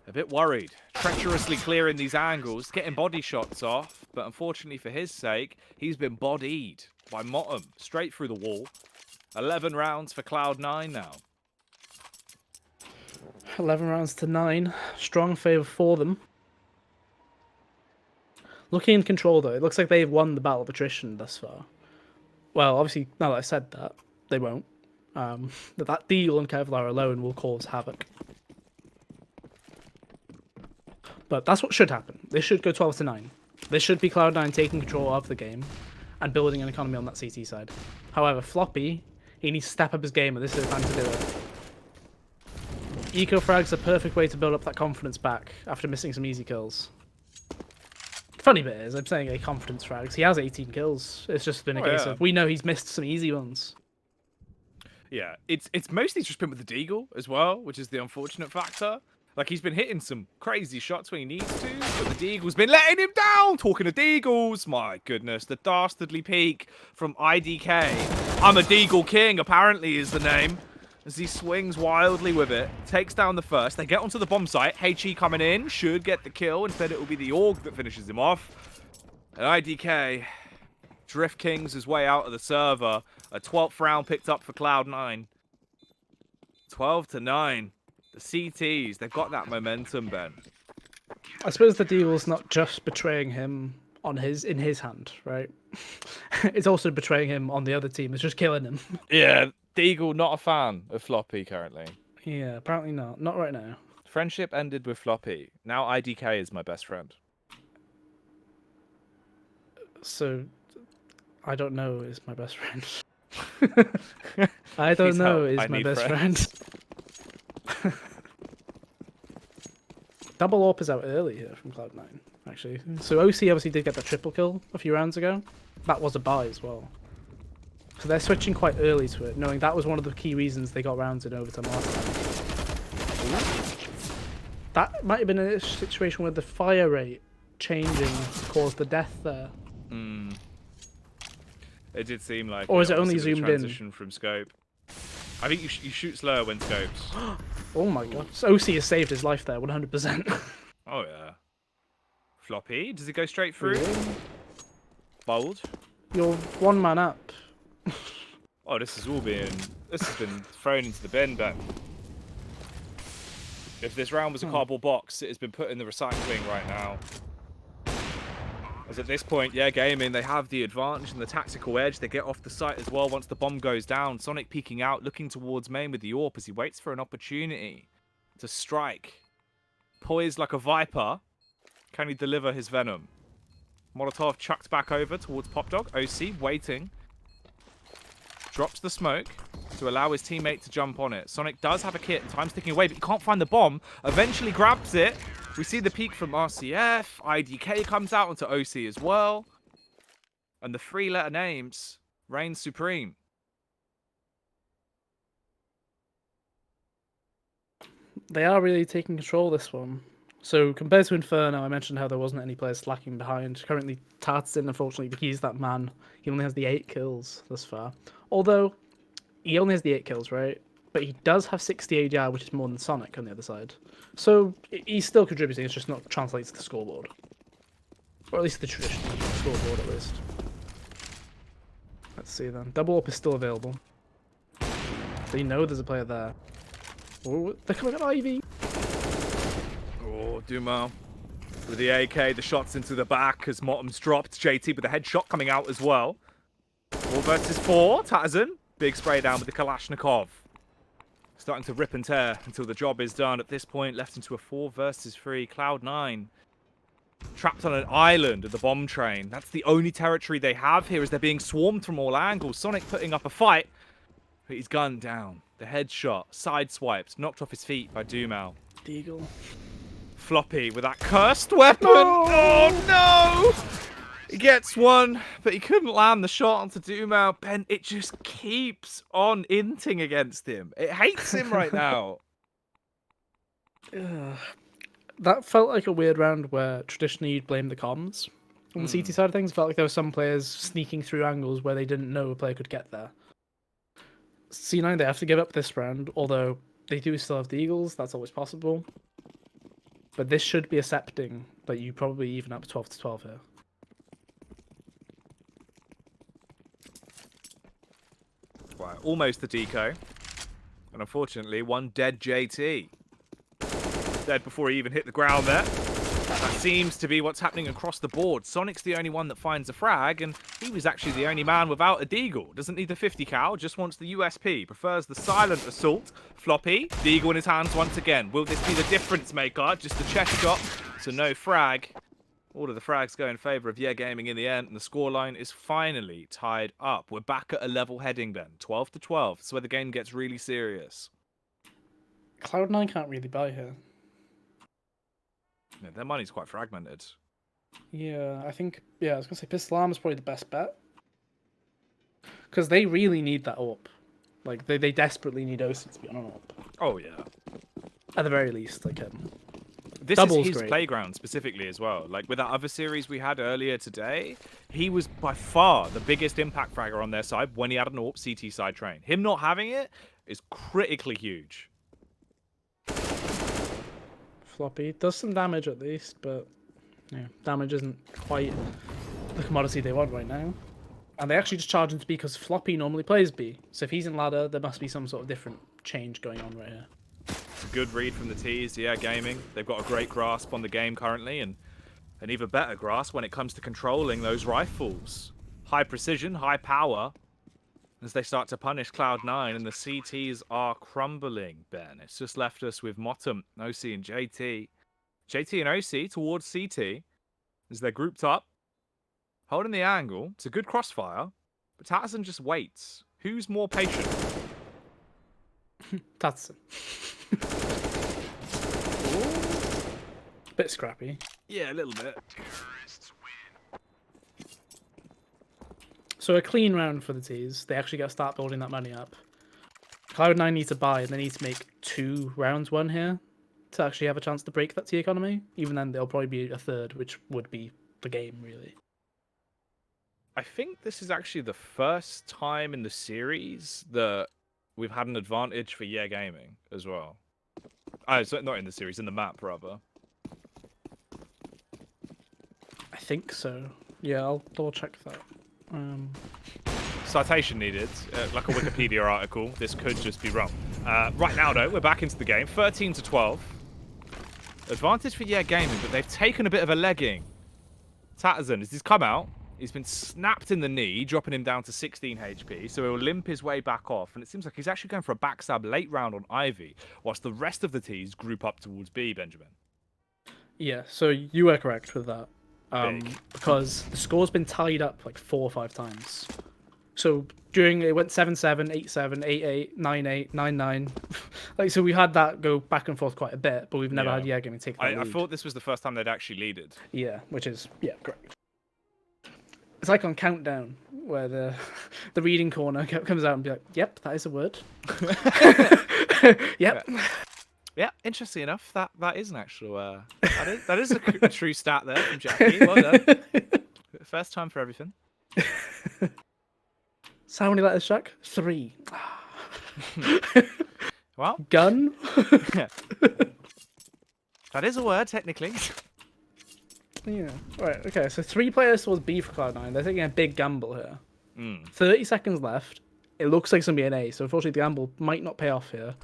A bit worried. treacherously clearing these angles, getting body shots off, but unfortunately for his sake, he's been bodied by Motum straight through the wall. 11 rounds for Cloud9 now. 11 rounds to 9. Strong favour for them. Looking in control, though, it looks like they've won the battle of attrition thus far. Well, obviously, now that I said that, they won't. That deal on Kevlar alone will cause havoc. But that's what should happen. This should go 12 to 9. This should be Cloud9 taking control of the game and building an economy on that CT side. However, Floppy, he needs to step up his game, and this is the time to do it. Eco frag's a perfect way to build up that confidence back after missing some easy kills. Funny bit is, I'm saying a confidence frags. He has 18 kills. It's just been a case of, we know he's missed some easy ones. Yeah, it's mostly just been with the Deagle as well, which is the unfortunate factor. Like, he's been hitting some crazy shots when he needs to, but the Deagle's been letting him down. Talking of Deagles, my goodness, the dastardly peak from IDK. I'm a Deagle king, apparently, is the name. As he swings wildly with it, takes down the first. They get onto the bomb site. HE coming in, should get the kill. Instead, it will be the Org that finishes him off. And IDK Drift Kings his way out of the server. A 12th round picked up for Cloud9. 12 to 9. The CTs, they've got that momentum, Ben. I suppose the deal's not just betraying him in his hand, right? It's also betraying him on the other team. It's just killing him. Yeah, Deagle not a fan of Floppy currently. Yeah, apparently not. Not right now. Friendship ended with Floppy. Now IDK is my best friend. So, I don't know is my best friend. I don't know is my best friend. Double AWP is out early here from Cloud9, actually. So OC obviously did get that triple kill a few rounds ago. That was a buy as well. So they're switching quite early to it, knowing that was one of the key reasons they got rounds in overtime last time. That might have been a situation where the fire rate changing caused the death there. It did seem like. Or is it only obviously with the zoomed in? transition from scope. I think you shoot slower when scopes. Oh my god. So OC has saved his life there, 100%. Oh yeah. Floppy, does it go straight through? Really? Bold. You're one man up. Oh, this has been thrown into the bin, Ben. If this round was a cardboard box, it has been put in the recycling right now. As at this point, yeah, gaming, they have the advantage and the tactical edge. They get off the site as well once the bomb goes down. Sonic peeking out, looking towards main with the AWP as he waits for an opportunity to strike. Poised like a viper. Can he deliver his venom? Molotov chucked back over towards Popdog. OC waiting. Drops the smoke to allow his teammate to jump on it. Sonic does have a kit and time's ticking away, but he can't find the bomb. Eventually grabs it. We see the peek from RCF. IDK comes out onto OC as well. And the three-letter names reign supreme. They are really taking control this one. So compared to Inferno, I mentioned how there wasn't any players slacking behind. Currently, Tartan, unfortunately, he's that man. He only has the 8 kills thus far. Although, he only has the 8 kills, right? But he does have 60 ADR, which is more than Sonic on the other side. So he's still contributing, it's just not translates to the scoreboard. Or at least the traditional scoreboard, at least. Let's see then. Double up is still available. They know there's a player there. Oh, they're coming at Ivy. Oh, Duma with the AK, the shots into the back as Motum's dropped. JT with the headshot coming out as well. 4 versus 4. Tatazan, big spray down with the Kalashnikov. Starting to rip and tear until the job is done. At this point, left into a 4 versus 3. Cloud9 trapped on an island of the bomb train. That's the only territory they have here as they're being swarmed from all angles. Sonic putting up a fight, but he's gunned down. The headshot, sideswiped, knocked off his feet by Dumal. Deagle. Floppy with that cursed weapon. Oh no! He gets one, but he couldn't land the shot onto Dumal. Ben, it just keeps on inting against him. It hates him right now. That felt like a weird round where traditionally you'd blame the comms. On the CT side of things, it felt like there were some players sneaking through angles where they didn't know a player could get there. C9, they have to give up this round, although they do still have the Eagles. That's always possible. But this should be accepting that you probably even up 12 to 12 here. Right, almost the deco. And unfortunately, one dead JT. Dead before he even hit the ground there. That seems to be what's happening across the board. Sonic's the only one that finds a frag, and he was actually the only man without a deagle. Doesn't need the 50 cal, just wants the USP. Prefers the silent assault. Floppy, deagle in his hands once again. Will this be the difference maker? Just a chest shot, so no frag. All of the frags go in favour of Yeah Gaming in the end, and the scoreline is finally tied up. We're back at a level heading then, 12 to 12. That's where the game gets really serious. Cloud9 can't really buy here. Yeah, their money's quite fragmented. Yeah, I think, I was going to say Pistol Arm is probably the best bet. Because they really need that up. Like, they desperately need OC to be on an up. Oh, yeah. At the very least, This Double's is his great. playground specifically as well. Like with that other series we had earlier today, he was by far the biggest impact fragger on their side when he had an AWP CT side train. Him not having it is critically huge. Floppy does some damage at least, but yeah, damage isn't quite the commodity they want right now. And they actually just charge into B because Floppy normally plays B. So if he's in ladder, there must be some sort of different change going on right here. It's a good read from the T's, Yeah Gaming. They've got a great grasp on the game currently, and an even better grasp when it comes to controlling those rifles. High precision, high power, as they start to punish Cloud9, and the CTs are crumbling, Ben. It's just left us with Motum, OC, and JT. JT and OC towards CT, as they're grouped up, holding the angle. It's a good crossfire, but Tatterson just waits. Who's more patient? That's bit scrappy. Yeah, a little bit. So a clean round for the T's. They actually got to start building that money up. Cloud9 need to buy, and they need to make 2 rounds won here to actually have a chance to break that T economy. Even then, they'll probably be a third, which would be the game, really. I think this is actually the first time in the series that we've had an advantage for Yeah Gaming as well. So not in the series, in the map, rather. I think so. Yeah, I'll double check that. Citation needed, like a Wikipedia article. This could just be wrong. Right now, though, we're back into the game. 13 to 12. Advantage for Yeah Gaming, but they've taken a bit of a legging. Tatterson, as he's come out, he's been snapped in the knee, dropping him down to 16 HP, so he'll limp his way back off. And it seems like he's actually going for a backstab late round on Ivy, whilst the rest of the T's group up towards B, Benjamin. Yeah, so you were correct with that. Big. Because the score's been tied up like 4 or 5 times. So it went 7-7, 8-7, 8-8, 9-8, 9-9. Like, so we had that go back and forth quite a bit, but we've never had Yeah Gaming take that I lead. thought this was the first time they'd actually leaded. Yeah, which is correct. It's like on Countdown, where the reading corner comes out and be like, "Yep, that is a word." Yep. Yeah, interesting enough, that is an actual that is a true stat there from Jackie. Well done. First time for everything. So how many letters, Jack? 3. Well, Gun. that is a word technically. Yeah. Right. Okay. So 3 players towards B for Cloud9. They're taking a big gamble here. Mm. 30 seconds left. It looks like it's gonna be an A. So unfortunately, the gamble might not pay off here.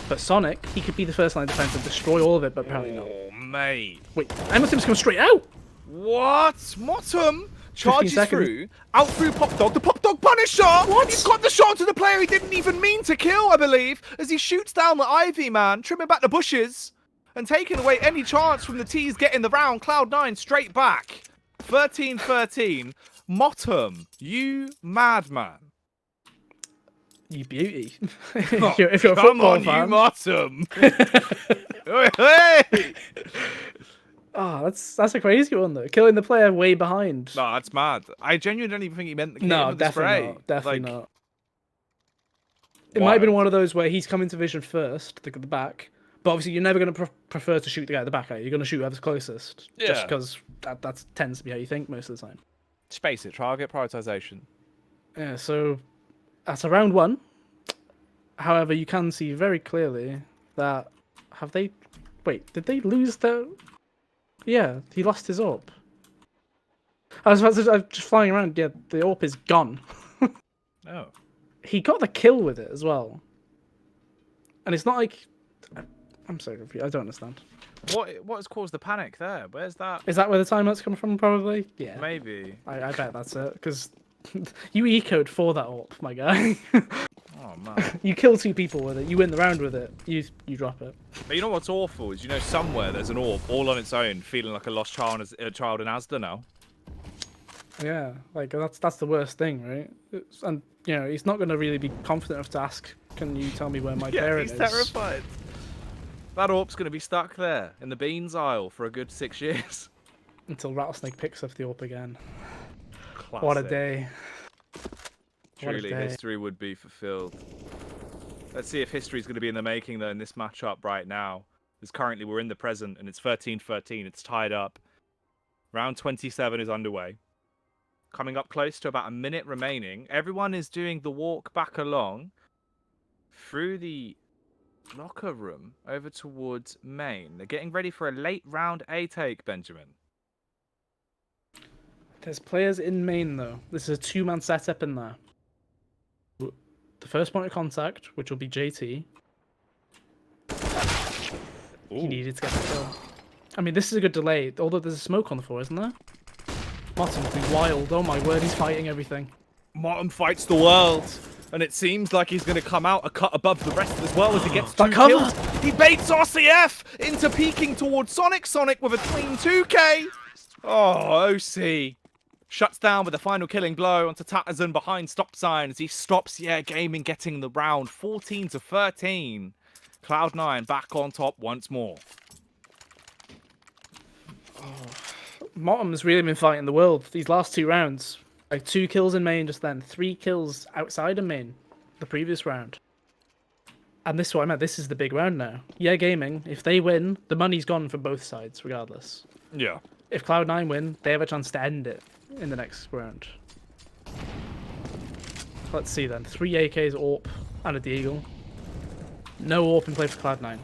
But Sonic, he could be the first line of defense and destroy all of it, but apparently not. Oh, mate. Wait, I must have just come straight out. What? Motum charges seconds. through, out through Pop Dog. The Pop Dog Punisher! What? He's got the shot to the player he didn't even mean to kill, I believe, as he shoots down the Ivy man, trimming back the bushes and taking away any chance from the T's getting the round. Cloud9 straight back. 13-13. Motum, you madman. You beauty. Oh, if you're a come football on, fan. you Motum. Hey! Oh, that's a crazy one though. Killing the player way behind. No, that's mad. I genuinely don't even think he meant the No, with the definitely spray. not. Definitely Like, not. It might have been wild. one of those where he's coming to vision first, the back. But obviously, you're never going to prefer to shoot the guy at the back, are you? You're going to shoot whoever's closest. Just Yeah. because that tends to be how you think most of the time. Space it, target prioritization. Yeah, so that's a round 1. However, you can see very clearly that have they Wait, did they lose their... Yeah, he lost his AWP. I was just flying around. Yeah, the AWP is gone. Oh. He got the kill with it as well. And it's not like... I'm so confused. I don't understand. What has caused the panic there? Where's that? Is that where the timeout's coming from, probably? Yeah. Maybe. I bet that's it, because you ecoed for that AWP, my guy. Oh, man. You kill 2 people with it, you win the round with it, you drop it. But you know what's awful is, somewhere there's an AWP all on its own, feeling like a lost child in Asda now. Yeah, like, that's the worst thing, right? And, he's not going to really be confident enough to ask, can you tell me where my parent is? He's terrified. That AWP's going to be stuck there, in the beans aisle, for a good 6 years. Until Rattlesnake picks up the AWP again. Classic. What a day. Truly, history would be fulfilled. Let's see if history's going to be in the making, though, in this matchup right now. Because currently we're in the present, and it's 13-13. It's tied up. Round 27 is underway. Coming up close to about a minute remaining. Everyone is doing the walk back along through the locker room over towards main. They're getting ready for a late round A take, Benjamin. There's players in main, though. This is a 2-man setup in there. The first point of contact, which will be JT. Ooh. He needed to get the kill. I mean, this is a good delay, although there's a smoke on the floor, isn't there? Martin will be wild. Oh my word, he's fighting everything. Martin fights the world, and it seems like he's going to come out a cut above the rest as well as he gets 2 That cover! kills. He baits RCF into peeking towards Sonic. Sonic with a clean 2k. Oh, OC. Shuts down with a final killing blow onto Tatterzan behind stop sign as he stops, Gaming getting the round 14-13. Cloud9 back on top once more. Motum's really been fighting the world these last 2 rounds. Like 2 kills in main just then, 3 kills outside of main the previous round. And this is what I meant, this is the big round now. Gaming, if they win, the money's gone for both sides regardless. Yeah. If Cloud9 win, they have a chance to end it in the next round. Let's see then. 3 AKs, AWP, and a Deagle. No AWP in play for Cloud9.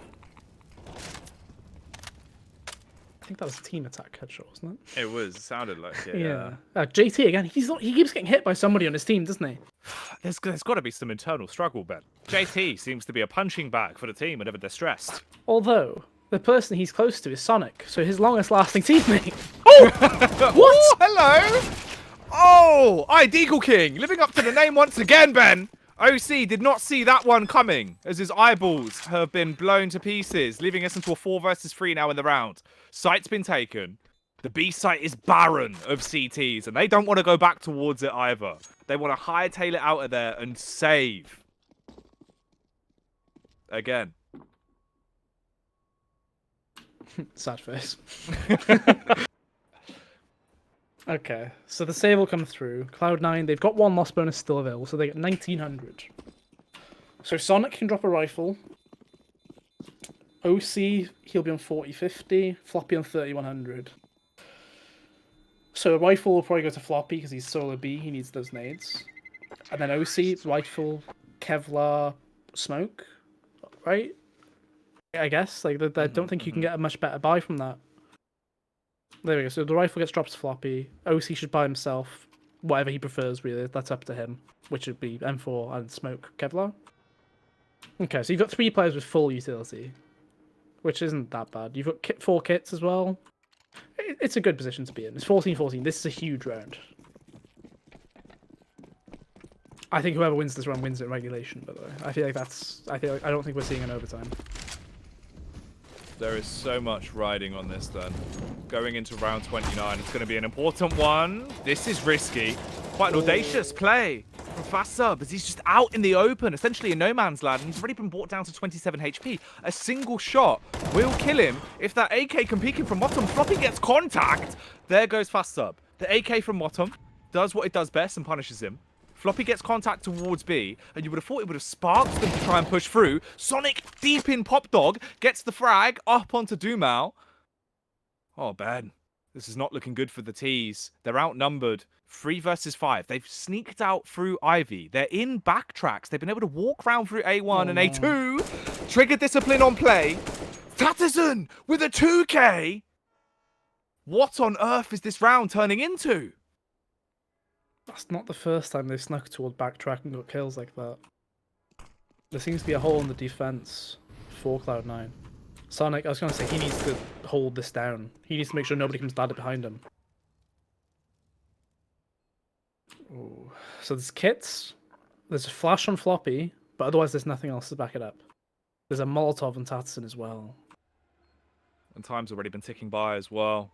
I think that was a team attack headshot, wasn't it? It was. It sounded like it. Yeah. JT again. He keeps getting hit by somebody on his team, doesn't he? There's got to be some internal struggle, Ben. JT seems to be a punching bag for the team whenever they're stressed. Although, the person he's close to is Sonic, so his longest lasting teammate. Oh! What? Hello! Oh! Deagle King, living up to the name once again, Ben. OC did not see that one coming, as his eyeballs have been blown to pieces, leaving us into a 4 versus 3 now in the round. Site's been taken. The B site is barren of CTs, and they don't want to go back towards it either. They want to hightail it out of there and save. Again. Sad face. Okay, so the save will come through. Cloud9, they've got 1 loss bonus still available, so they get 1900. So Sonic can drop a rifle. OC, he'll be on 40-50. Floppy on 3100. So a rifle will probably go to Floppy because he's solo B, he needs those nades. And then OC, rifle, Kevlar, smoke, right? I guess. Like, I don't think you can get a much better buy from that. There we go. So the rifle gets dropped to Floppy. OC should buy himself whatever he prefers, really. That's up to him. Which would be M4 and smoke Kevlar. Okay, so you've got 3 players with full utility. Which isn't that bad. You've got 4 kits as well. It's a good position to be in. It's 14-14. This is a huge round. I think whoever wins this round wins it in regulation, by the way. I don't think we're seeing an overtime. There is so much riding on this then. Going into round 29, it's going to be an important one. This is risky. Quite an audacious play from Fast Sub as he's just out in the open, essentially in no man's land, and he's already been brought down to 27 HP. A single shot will kill him if that AK can peek him from bottom. Floppy gets contact. There goes Fast Sub. The AK from bottom does what it does best and punishes him. Floppy gets contact towards B, and you would have thought it would have sparked them to try and push through. Sonic, deep in Pop Dog, gets the frag up onto Dumal. Oh, Ben. This is not looking good for the T's. They're outnumbered. 3 versus 5. They've sneaked out through Ivy. They're in backtracks. They've been able to walk around through A1 and A2. Trigger discipline on play. Tatterson with a 2K? What on earth is this round turning into? That's not the first time they've snuck toward backtrack and got kills like that. There seems to be a hole in the defense for Cloud9. Sonic, I was going to say, he needs to hold this down. He needs to make sure nobody comes ladder behind him. Ooh. So there's kits, there's a flash on Floppy, but otherwise there's nothing else to back it up. There's a Molotov on Tatterson as well. And time's already been ticking by as well.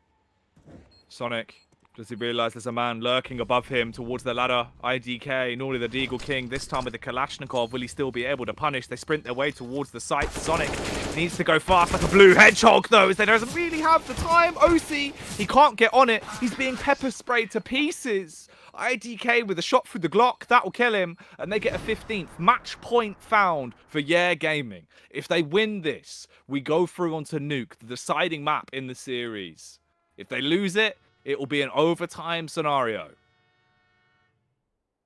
Sonic, does he realise there's a man lurking above him towards the ladder? IDK, normally the Deagle King, this time with the Kalashnikov. Will he still be able to punish? They sprint their way towards the site. Sonic needs to go fast like a blue hedgehog, though, as they doesn't really have the time. OC, he can't get on it. He's being pepper sprayed to pieces. IDK with a shot through the Glock, that will kill him, and they get a 15th match point found for Yeah Gaming. If they win this, we go through onto Nuke, the deciding map in the series. If they lose it, it will be an overtime scenario.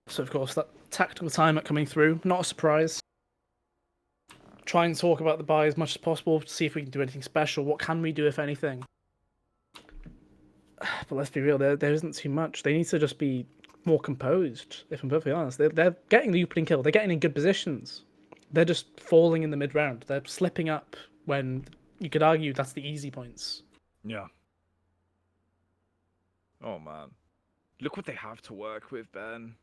So, of course, that tactical timer coming through, not a surprise. Try and talk about the buy as much as possible to see if we can do anything special. What can we do, if anything? But let's be real, there isn't too much. They need to just be more composed, if I'm perfectly honest. They're getting the opening kill. They're getting in good positions. They're just falling in the mid-round. They're slipping up when you could argue that's the easy points. Yeah. Oh, man. Look what they have to work with, Ben.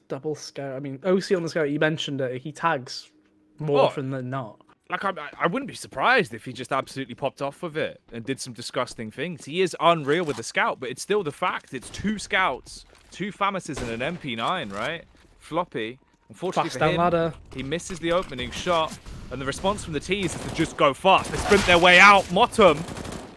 Double scout. I mean, OC on the scout, you mentioned it. He tags more often than not. Like, I wouldn't be surprised if he just absolutely popped off with it and did some disgusting things. He is unreal with the scout, but it's still the fact. It's 2 scouts, 2 Famouses and an MP9, right? Floppy. Unfortunately Fast for down him, ladder. he misses the opening shot, and the response from the T's is to just go fast. They sprint their way out. Motum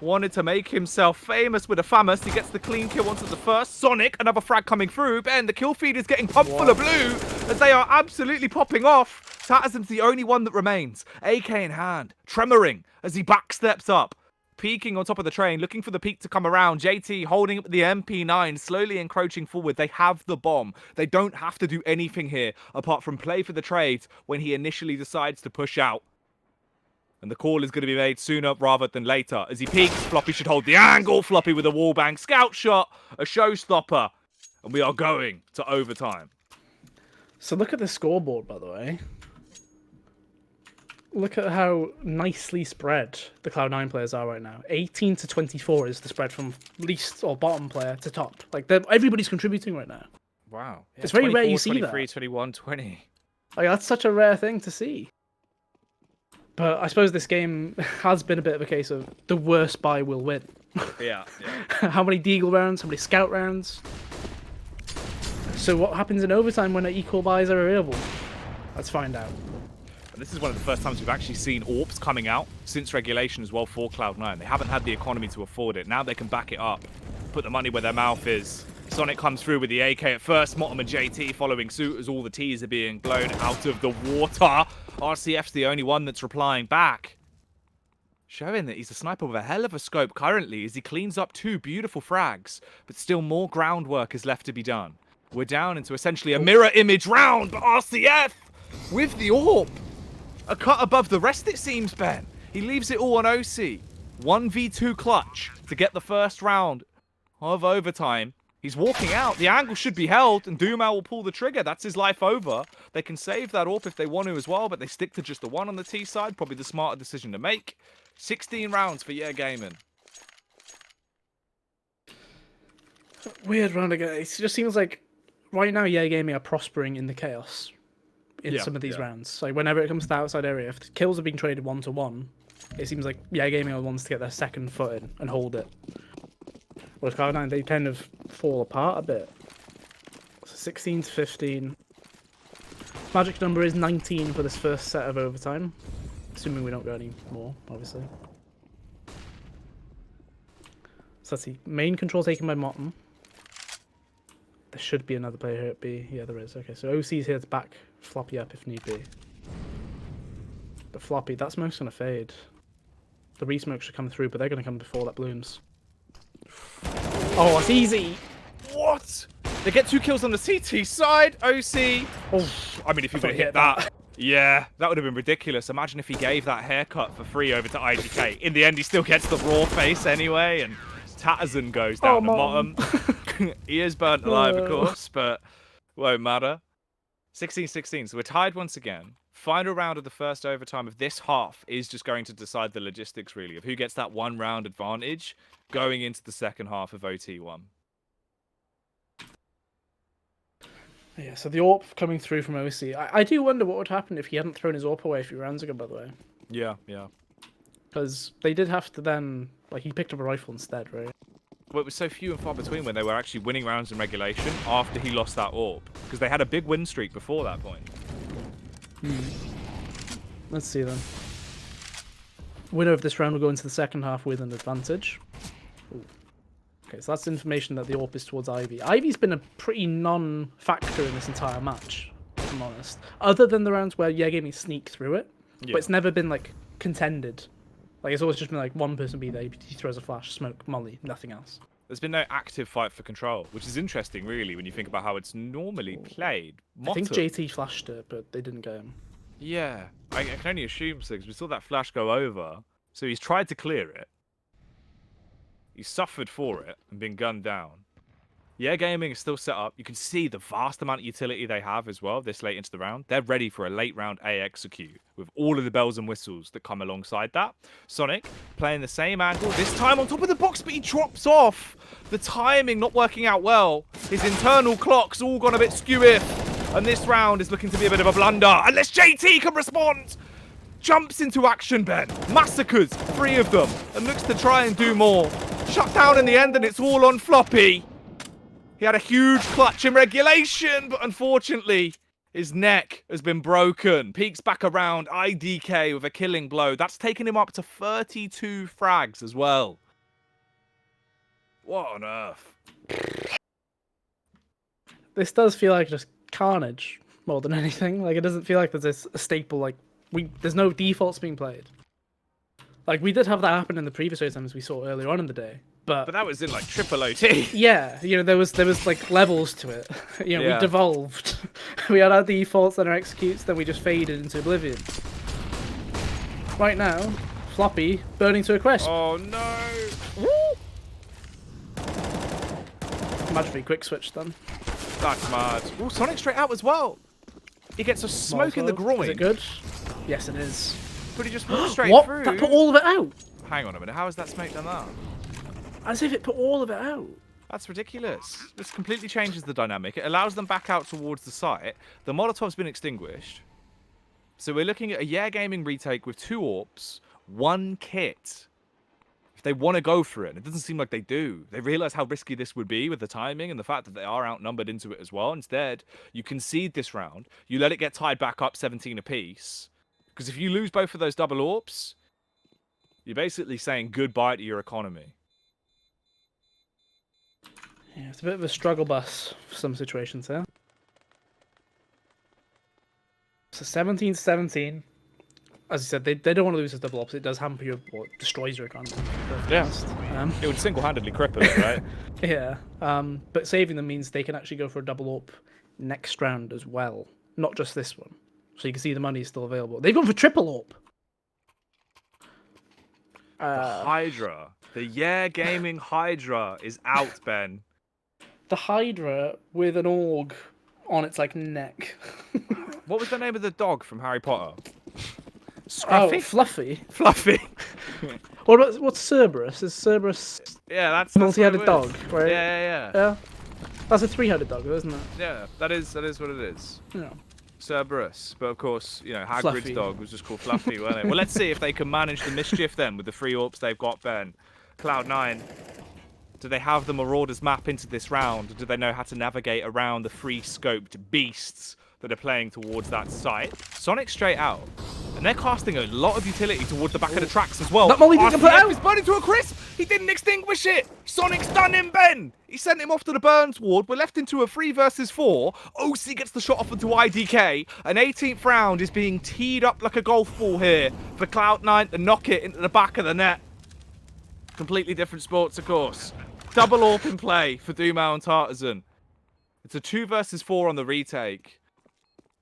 wanted to make himself famous with a Famous. He gets the clean kill onto the first. Sonic, another frag coming through. Ben, the kill feed is getting pumped full of blue as they are absolutely popping off. Tatterson's the only one that remains. AK in hand, tremoring as he backsteps up. Peeking on top of the train, looking for the peak to come around. JT holding up the MP9, slowly encroaching forward. They have the bomb. They don't have to do anything here apart from play for the trades when he initially decides to push out. And the call is going to be made sooner rather than later. As he peeks, Floppy should hold the angle. Floppy with a wallbang scout shot, a showstopper. And we are going to overtime. So look at the scoreboard, by the way. Look at how nicely spread the Cloud9 players are right now. 18 to 24 is the spread from least or bottom player to top. Like, everybody's contributing right now. Wow. Yeah, It's very rare you see 23, that. 21, 20. Like, that's such a rare thing to see. But I suppose this game has been a bit of a case of the worst buy will win. Yeah. How many Deagle rounds? How many Scout rounds? So what happens in overtime when equal buys are available? Let's find out. And this is one of the first times we've actually seen AWPs coming out since regulation as well for Cloud9. They haven't had the economy to afford it. Now they can back it up, put the money where their mouth is. Sonic comes through with the AK at first. Motum and JT following suit as all the T's are being blown out of the water. RCF's the only one that's replying back, showing that he's a sniper with a hell of a scope currently as he cleans up 2 beautiful frags, but still more groundwork is left to be done. We're down into essentially a mirror image round, but RCF with the AWP. A cut above the rest, it seems, Ben. He leaves it all on OC. 1v2 clutch to get the first round of overtime. He's walking out. The angle should be held, and Dumal will pull the trigger. That's his life over. They can save that AWP if they want to as well, but they stick to just the one on the T side. Probably the smarter decision to make. 16 rounds for Yeah Gaming. Weird round again. It just seems like right now Yeah Gaming are prospering in the chaos in some of these rounds. So whenever it comes to the outside area, if the kills are being traded 1-to-1, it seems like Yeah Gaming are the ones to get their second foot in and hold it. Whereas Cloud9, they kind of fall apart a bit. So 16 to 15. Magic number is 19 for this first set of overtime. Assuming we don't go any more, obviously. So let's see. Main control taken by Motum. There should be another player here at B. Yeah, there is. Okay, so OC's here to back Floppy up if need be. But Floppy, that smoke's going to fade. The re-smoke should come through, but they're going to come before that blooms. Oh, it's easy! What? They get 2 kills on the CT side. OC. Oh, I mean, if you're I going to thought hit that, Yeah, that would have been ridiculous. Imagine if he gave that haircut for free over to IDK. In the end, he still gets the raw face anyway, and Tatterzin goes down the Mom. bottom. He is burnt alive, of No. course, but won't matter. 16-16, so we're tied once again. Final round of the first overtime of this half is just going to decide the logistics, really, of who gets that one round advantage going into the second half of OT1. Yeah, so the AWP coming through from OC. I do wonder what would happen if he hadn't thrown his AWP away a few rounds ago, by the way. Yeah. Because they did have to then... Like, he picked up a rifle instead, right? Well, it was so few and far between when they were actually winning rounds in regulation after he lost that AWP. Because they had a big win streak before that point. Let's see then. Winner of this round will go into the second half with an advantage. Ooh. Okay, so that's information that the AWP is towards Ivy. Ivy's been a pretty non-factor in this entire match, if I'm honest. Other than the rounds where Gaming sneak through it, but it's never been, like, contended. Like, it's always just been, like, one person be there, he throws a flash, smoke, molly, nothing else. There's been no active fight for control, which is interesting, really, when you think about how it's normally played. I think JT flashed it, but they didn't get him. Yeah, I can only assume so, because we saw that flash go over. So he's tried to clear it. He's suffered for it and been gunned down. Yeah, Gaming is still set up. You can see the vast amount of utility they have as well this late into the round. They're ready for a late round A execute with all of the bells and whistles that come alongside that. Sonic playing the same angle, this time on top of the box, but he drops off. The timing not working out well. His internal clock's all gone a bit skewy. And this round is looking to be a bit of a blunder. Unless JT can respond. Jumps into action, Ben. Massacres 3 of them and looks to try and do more. Shut down in the end, and it's all on Floppy. He had a huge clutch in regulation, but unfortunately, his neck has been broken. Peeks back around, IDK with a killing blow. That's taken him up to 32 frags as well. What on earth? This does feel like just carnage more than anything. Like, it doesn't feel like there's a staple, like, there's no defaults being played. Like, we did have that happen in the previous times we saw earlier on in the day. But that was in, like, triple OT. Yeah, you know, there was like, levels to it. You know, we devolved. We had our defaults and our executes, then we just faded into oblivion. Right now, Floppy burning to a crisp. Oh, no. Imagine if he quick switch then. That's mad. Ooh, Sonic straight out as well. He gets a smoke in the groin. Is it good? Yes, it is. But he just walked straight what? through. That put all of it out? Hang on a minute. How has that smoke done that? As if it put all of it out. That's ridiculous. This completely changes the dynamic. It allows them back out towards the site. The Molotov's been extinguished. So we're looking at a Gaming retake with 2 AWPs, 1 kit. If they want to go for it, and it doesn't seem like they do. They realize how risky this would be with the timing and the fact that they are outnumbered into it as well. Instead, you concede this round. You let it get tied back up 17 apiece. Because if you lose both of those double AWPs, you're basically saying goodbye to your economy. Yeah, it's a bit of a struggle bus for some situations here. So 17-17. As you said, they don't want to lose this double ops. It does hamper your, well, it destroys your economy. Yeah. It would single-handedly cripple it, right? Yeah. But saving them means they can actually go for a double op next round as well. Not just this one. So you can see the money is still available. They've gone for triple op. The Hydra. The Gaming Hydra is out, Ben. The Hydra with an org on its, like, neck. What was the name of the dog from Harry Potter? Scruffy? Oh, Fluffy. Fluffy. What's Cerberus? Is Cerberus Yeah, a multi-headed dog, right? Yeah. That's a 3-headed dog, isn't it? Yeah, that is what it is. Yeah. Cerberus. But of course, you know, Hagrid's Fluffy. dog was just called Fluffy, wasn't it? Well, let's see if they can manage the mischief then with the 3 AWPs they've got, Ben. Cloud9. Do they have the Marauders map into this round? Or do they know how to navigate around the free-scoped beasts that are playing towards that site? Sonic straight out. And they're casting a lot of utility towards the back of the tracks as well. That molly didn't put out! He's burning to a crisp! He didn't extinguish it! Sonic's done him, Ben! He sent him off to the Burns ward. We're left into a 3 versus 4. OC gets the shot off into IDK. An 18th round is being teed up like a golf ball here for Cloud9 to knock it into the back of the net. Completely different sports, of course. Double AWP in play for Dumao and Tartarzan. It's a 2 versus 4 on the retake.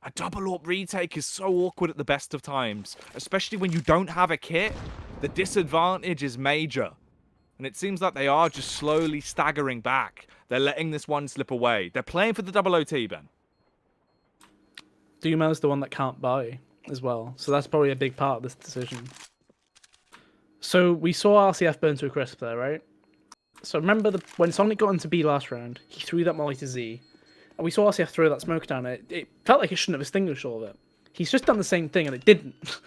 A double AWP retake is so awkward at the best of times, especially when you don't have a kit. The disadvantage is major. And it seems like they are just slowly staggering back. They're letting this one slip away. They're playing for the double OT, Ben. Duma's the one that can't buy as well, so that's probably a big part of this decision. So we saw RCF burn to a crisp there, right? So remember when Sonic got into B last round, he threw that molly to Z, and we saw RCF throw that smoke down it. It felt like it shouldn't have extinguished all of it. He's just done the same thing, and it didn't.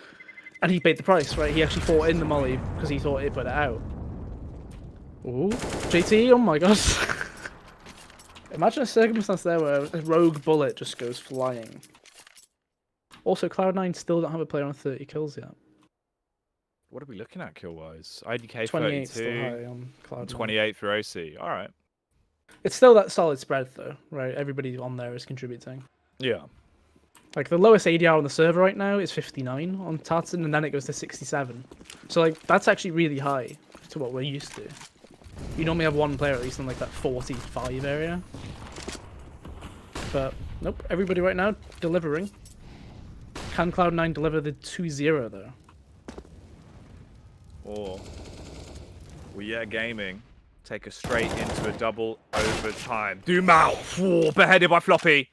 And he paid the price, right? He actually fought in the molly because he thought it put it out. Ooh, JT, oh my god. Imagine a circumstance there where a rogue bullet just goes flying. Also, Cloud9 still don't have a player on 30 kills yet. What are we looking at kill-wise? IDK 28 still 32, high on Cloud9. 28 for OC. All right. It's still that solid spread though, right? Everybody on there is contributing. Yeah. Like the lowest ADR on the server right now is 59 on Tartan, and then it goes to 67. So like that's actually really high to what we're used to. You normally have one player at least in like that 45 area. But nope, everybody right now delivering. Can Cloud9 deliver the 2-0 though? Or will Yeah Gaming take us straight into a double overtime? Dumao, beheaded by Floppy.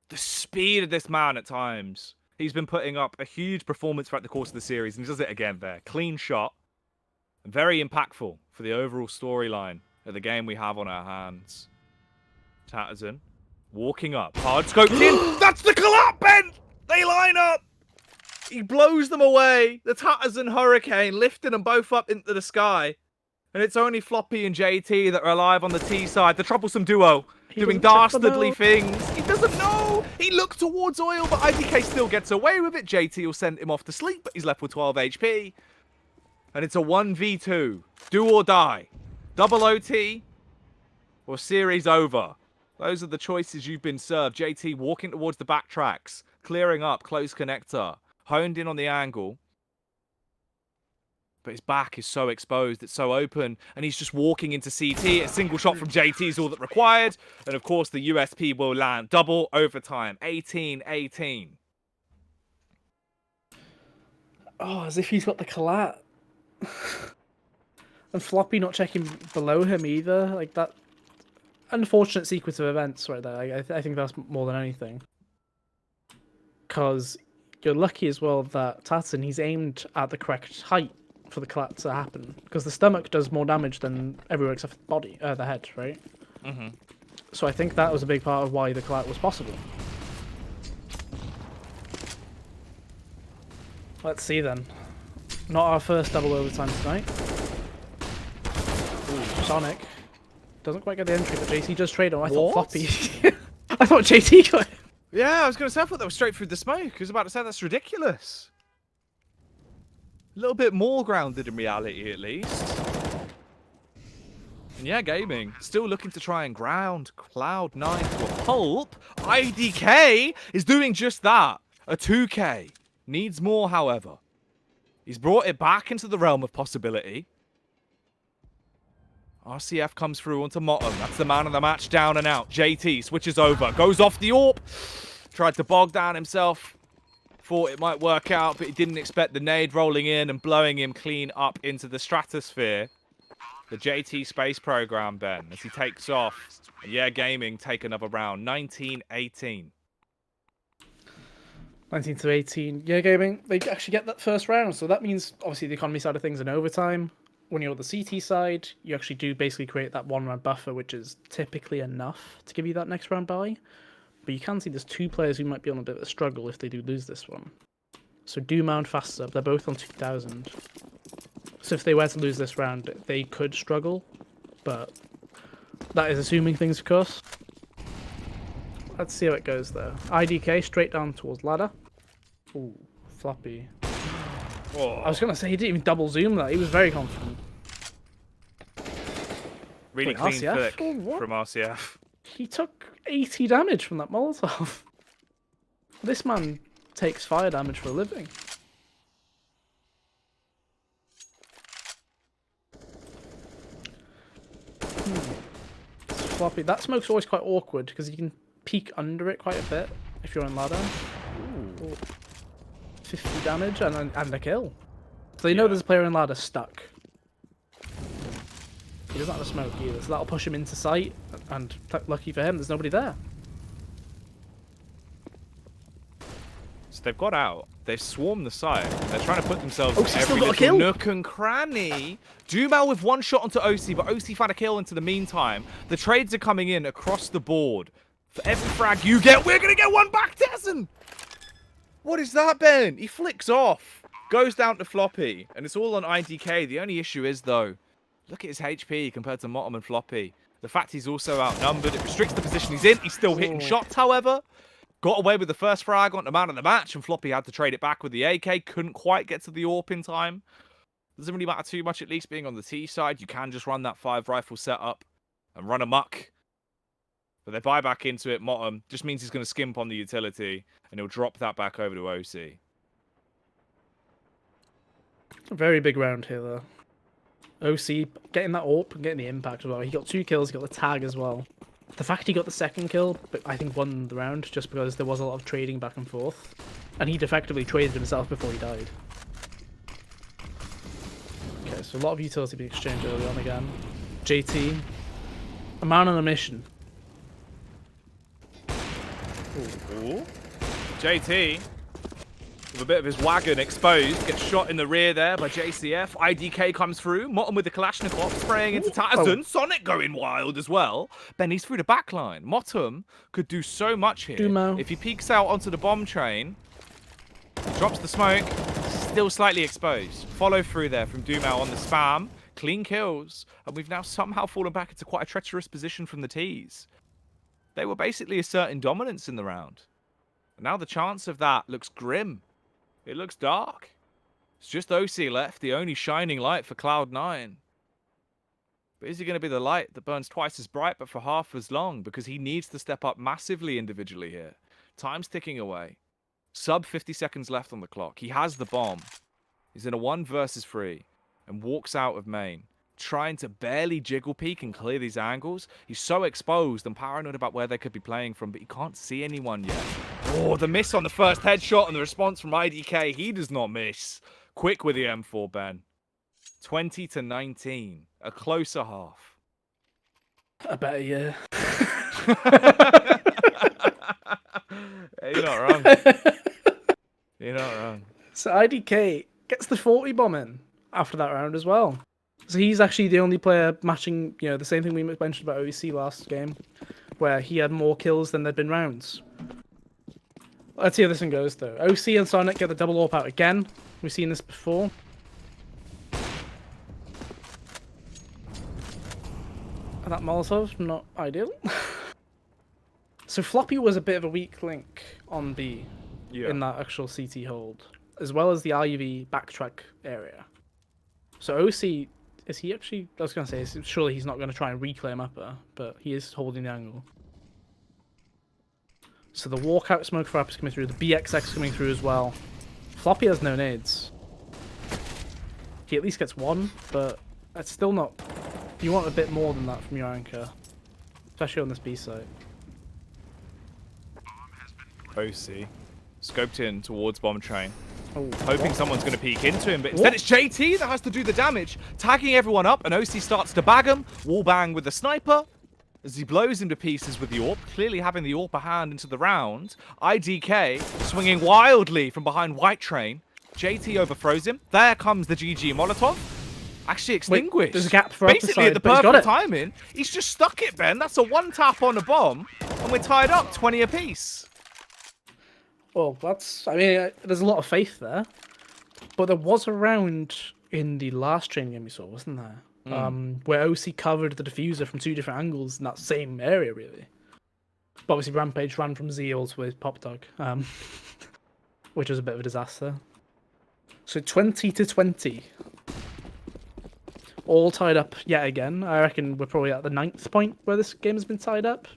The speed of this man at times. He's been putting up a huge performance throughout the course of the series, and he does it again there. Clean shot. And very impactful for the overall storyline of the game we have on our hands. Tatterzan walking up. Hard scoped in. That's the collapse, Ben! They line up. He blows them away. The Tatterzan Hurricane lifting them both up into the sky. And it's only Floppy and JT that are alive on the T side. The troublesome duo doing dastardly things. He doesn't know. He looked towards oil, but IDK still gets away with it. JT will send him off to sleep, but he's left with 12 HP. And it's a 1v2. Do or die. Double OT or series over. Those are the choices you've been served. JT walking towards the backtracks, clearing up, close connector, honed in on the angle. But his back is so exposed, it's so open, and he's just walking into CT. A single shot from JT is all that required. And of course, the USP will land. Double overtime, 18-18. Oh, as if he's got the collat. And Floppy not checking below him either. Like that unfortunate sequence of events right there. I think that's more than anything. Because you're lucky as well that Tatson, he's aimed at the correct height for the collat to happen. Because the stomach does more damage than everywhere except for the body, the head, right? Mm-hmm. So I think that was a big part of why the collat was possible. Let's see then. Not our first double overtime tonight. Ooh, Sonic. Doesn't quite get the entry, but JT just trade him. I thought Floppy. I thought JT got him. Yeah, I was going to say, I thought that was straight through the smoke. I was about to say, that's ridiculous. A little bit more grounded in reality, at least. And yeah, Gaming, still looking to try and ground Cloud9 to a pulp. IDK is doing just that. A 2K. Needs more, however. He's brought it back into the realm of possibility. RCF comes through onto Motto. That's the man of the match, down and out. JT switches over, goes off the AWP. Tried to bog down himself. Thought it might work out, but he didn't expect the nade rolling in and blowing him clean up into the stratosphere. The JT space program, Ben, as he takes off. And yeah, Gaming take another round. 19-18. 19-18. Yeah, Gaming, they actually get that first round. So that means, obviously, the economy side of things in overtime. When you're on the CT side, you actually do basically create that one-round buffer, which is typically enough to give you that next round bye. But you can see there's two players who might be on a bit of a struggle if they do lose this one. So Duma and Fast Sub, they're both on 2,000. So if they were to lose this round, they could struggle. But that is assuming things, of course. Let's see how it goes, though. IDK straight down towards ladder. Ooh, Floppy. Oh. I was going to say, he didn't even double zoom that. He was very confident. Really Wait, clean RCF? flick Oh, what? from RCF. He took 80 damage from that Molotov. This man takes fire damage for a living. It's Floppy. That smoke's always quite awkward because you can peek under it quite a bit if you're on ladder. 50 damage and a kill. So you know there's a player in ladder stuck. He doesn't have a smoke either, so that'll push him into sight. And lucky for him, there's nobody there. So they've got out. They've swarmed the site. They're trying to put themselves OC's in still every got a kill. little nook and cranny. Dumel with one shot onto OC, but OC found a kill into the meantime. The trades are coming in across the board. For every frag you get, we're going to get one back, Tessen! What is that, Ben? He flicks off. Goes down to Floppy. And it's all on IDK. The only issue is, though, look at his HP compared to Motom and Floppy. The fact he's also outnumbered, it restricts the position he's in. He's still hitting shots, however. Got away with the first frag on the man of the match, and Floppy had to trade it back with the AK. Couldn't quite get to the AWP in time. Doesn't really matter too much, at least being on the T side. You can just run that 5 rifle setup and run amok. But they buy back into it. Motom just means he's going to skimp on the utility, and he'll drop that back over to OC. A very big round here, though. OC getting that AWP and getting the impact as well. He got 2 kills, he got the tag as well. The fact he got the second kill, but I think won the round just because there was a lot of trading back and forth. And he'd effectively traded himself before he died. Okay, so a lot of utility being exchanged early on again. JT, a man on a mission. Ooh. JT, with a bit of his wagon exposed, gets shot in the rear there by JCF. IDK comes through. Motom with the Kalashnikov spraying into Tatterson. Sonic going wild as well. Benny's through the back line. Motom could do so much here. Dumo. If he peeks out onto the bomb train, drops the smoke, still slightly exposed. Follow through there from Dumau on the spam. Clean kills. And we've now somehow fallen back into quite a treacherous position from the T's. They were basically asserting dominance in the round. And now the chance of that looks grim. It looks dark. It's just OC left, the only shining light for Cloud9. But is he going to be the light that burns twice as bright but for half as long? Because he needs to step up massively individually here. Time's ticking away. Sub 50 seconds left on the clock. He has the bomb. He's in a 1 versus 3 and walks out of main, trying to barely jiggle peek and clear these angles. He's so exposed and paranoid about where they could be playing from, but he can't see anyone yet. Oh, the miss on the first headshot and the response from IDK. He does not miss. Quick with the M4, Ben. 20-19. A closer half. I bet, yeah. You're not wrong. You're not wrong. So IDK gets the 40 bomb in after that round as well. So he's actually the only player matching, you know, the same thing we mentioned about OEC last game, where he had more kills than there'd been rounds. Let's see how this one goes, though. OC and Sonic get the double AWP out again. We've seen this before. And that Molotov, not ideal. So Floppy was a bit of a weak link on B in that actual CT hold, as well as the IV backtrack area. So OC, is he actually... I was going to say, surely he's not going to try and reclaim upper, but he is holding the angle. So the walkout smoke for upper is coming through, the BXX coming through as well. Floppy has no nades. He at least gets 1, but that's still not... You want a bit more than that from your anchor, especially on this B site. OC scoped in towards bomb train. Oh, Hoping someone's going to peek into him, but instead it's JT that has to do the damage, tagging everyone up, and OC starts to bag him. Wallbang with the sniper as he blows him to pieces with the AWP, clearly having the upper hand into the round. IDK swinging wildly from behind White Train. JT overthrows him. There comes the GG Molotov. Actually extinguished. Wait, there's a gap for basically side, at the perfect timing. He's just stuck it, Ben. That's a 1 tap on a bomb, and we're tied up 20 apiece. Well, that's... I mean, there's a lot of faith there. But there was a round in the last training game we saw, wasn't there? Where OC covered the diffuser from 2 different angles in that same area, really. But obviously, Rampage ran from Zeals with Pop Dog, which was a bit of a disaster. So 20-20. All tied up yet again. I reckon we're probably at the 9th point where this game has been tied up.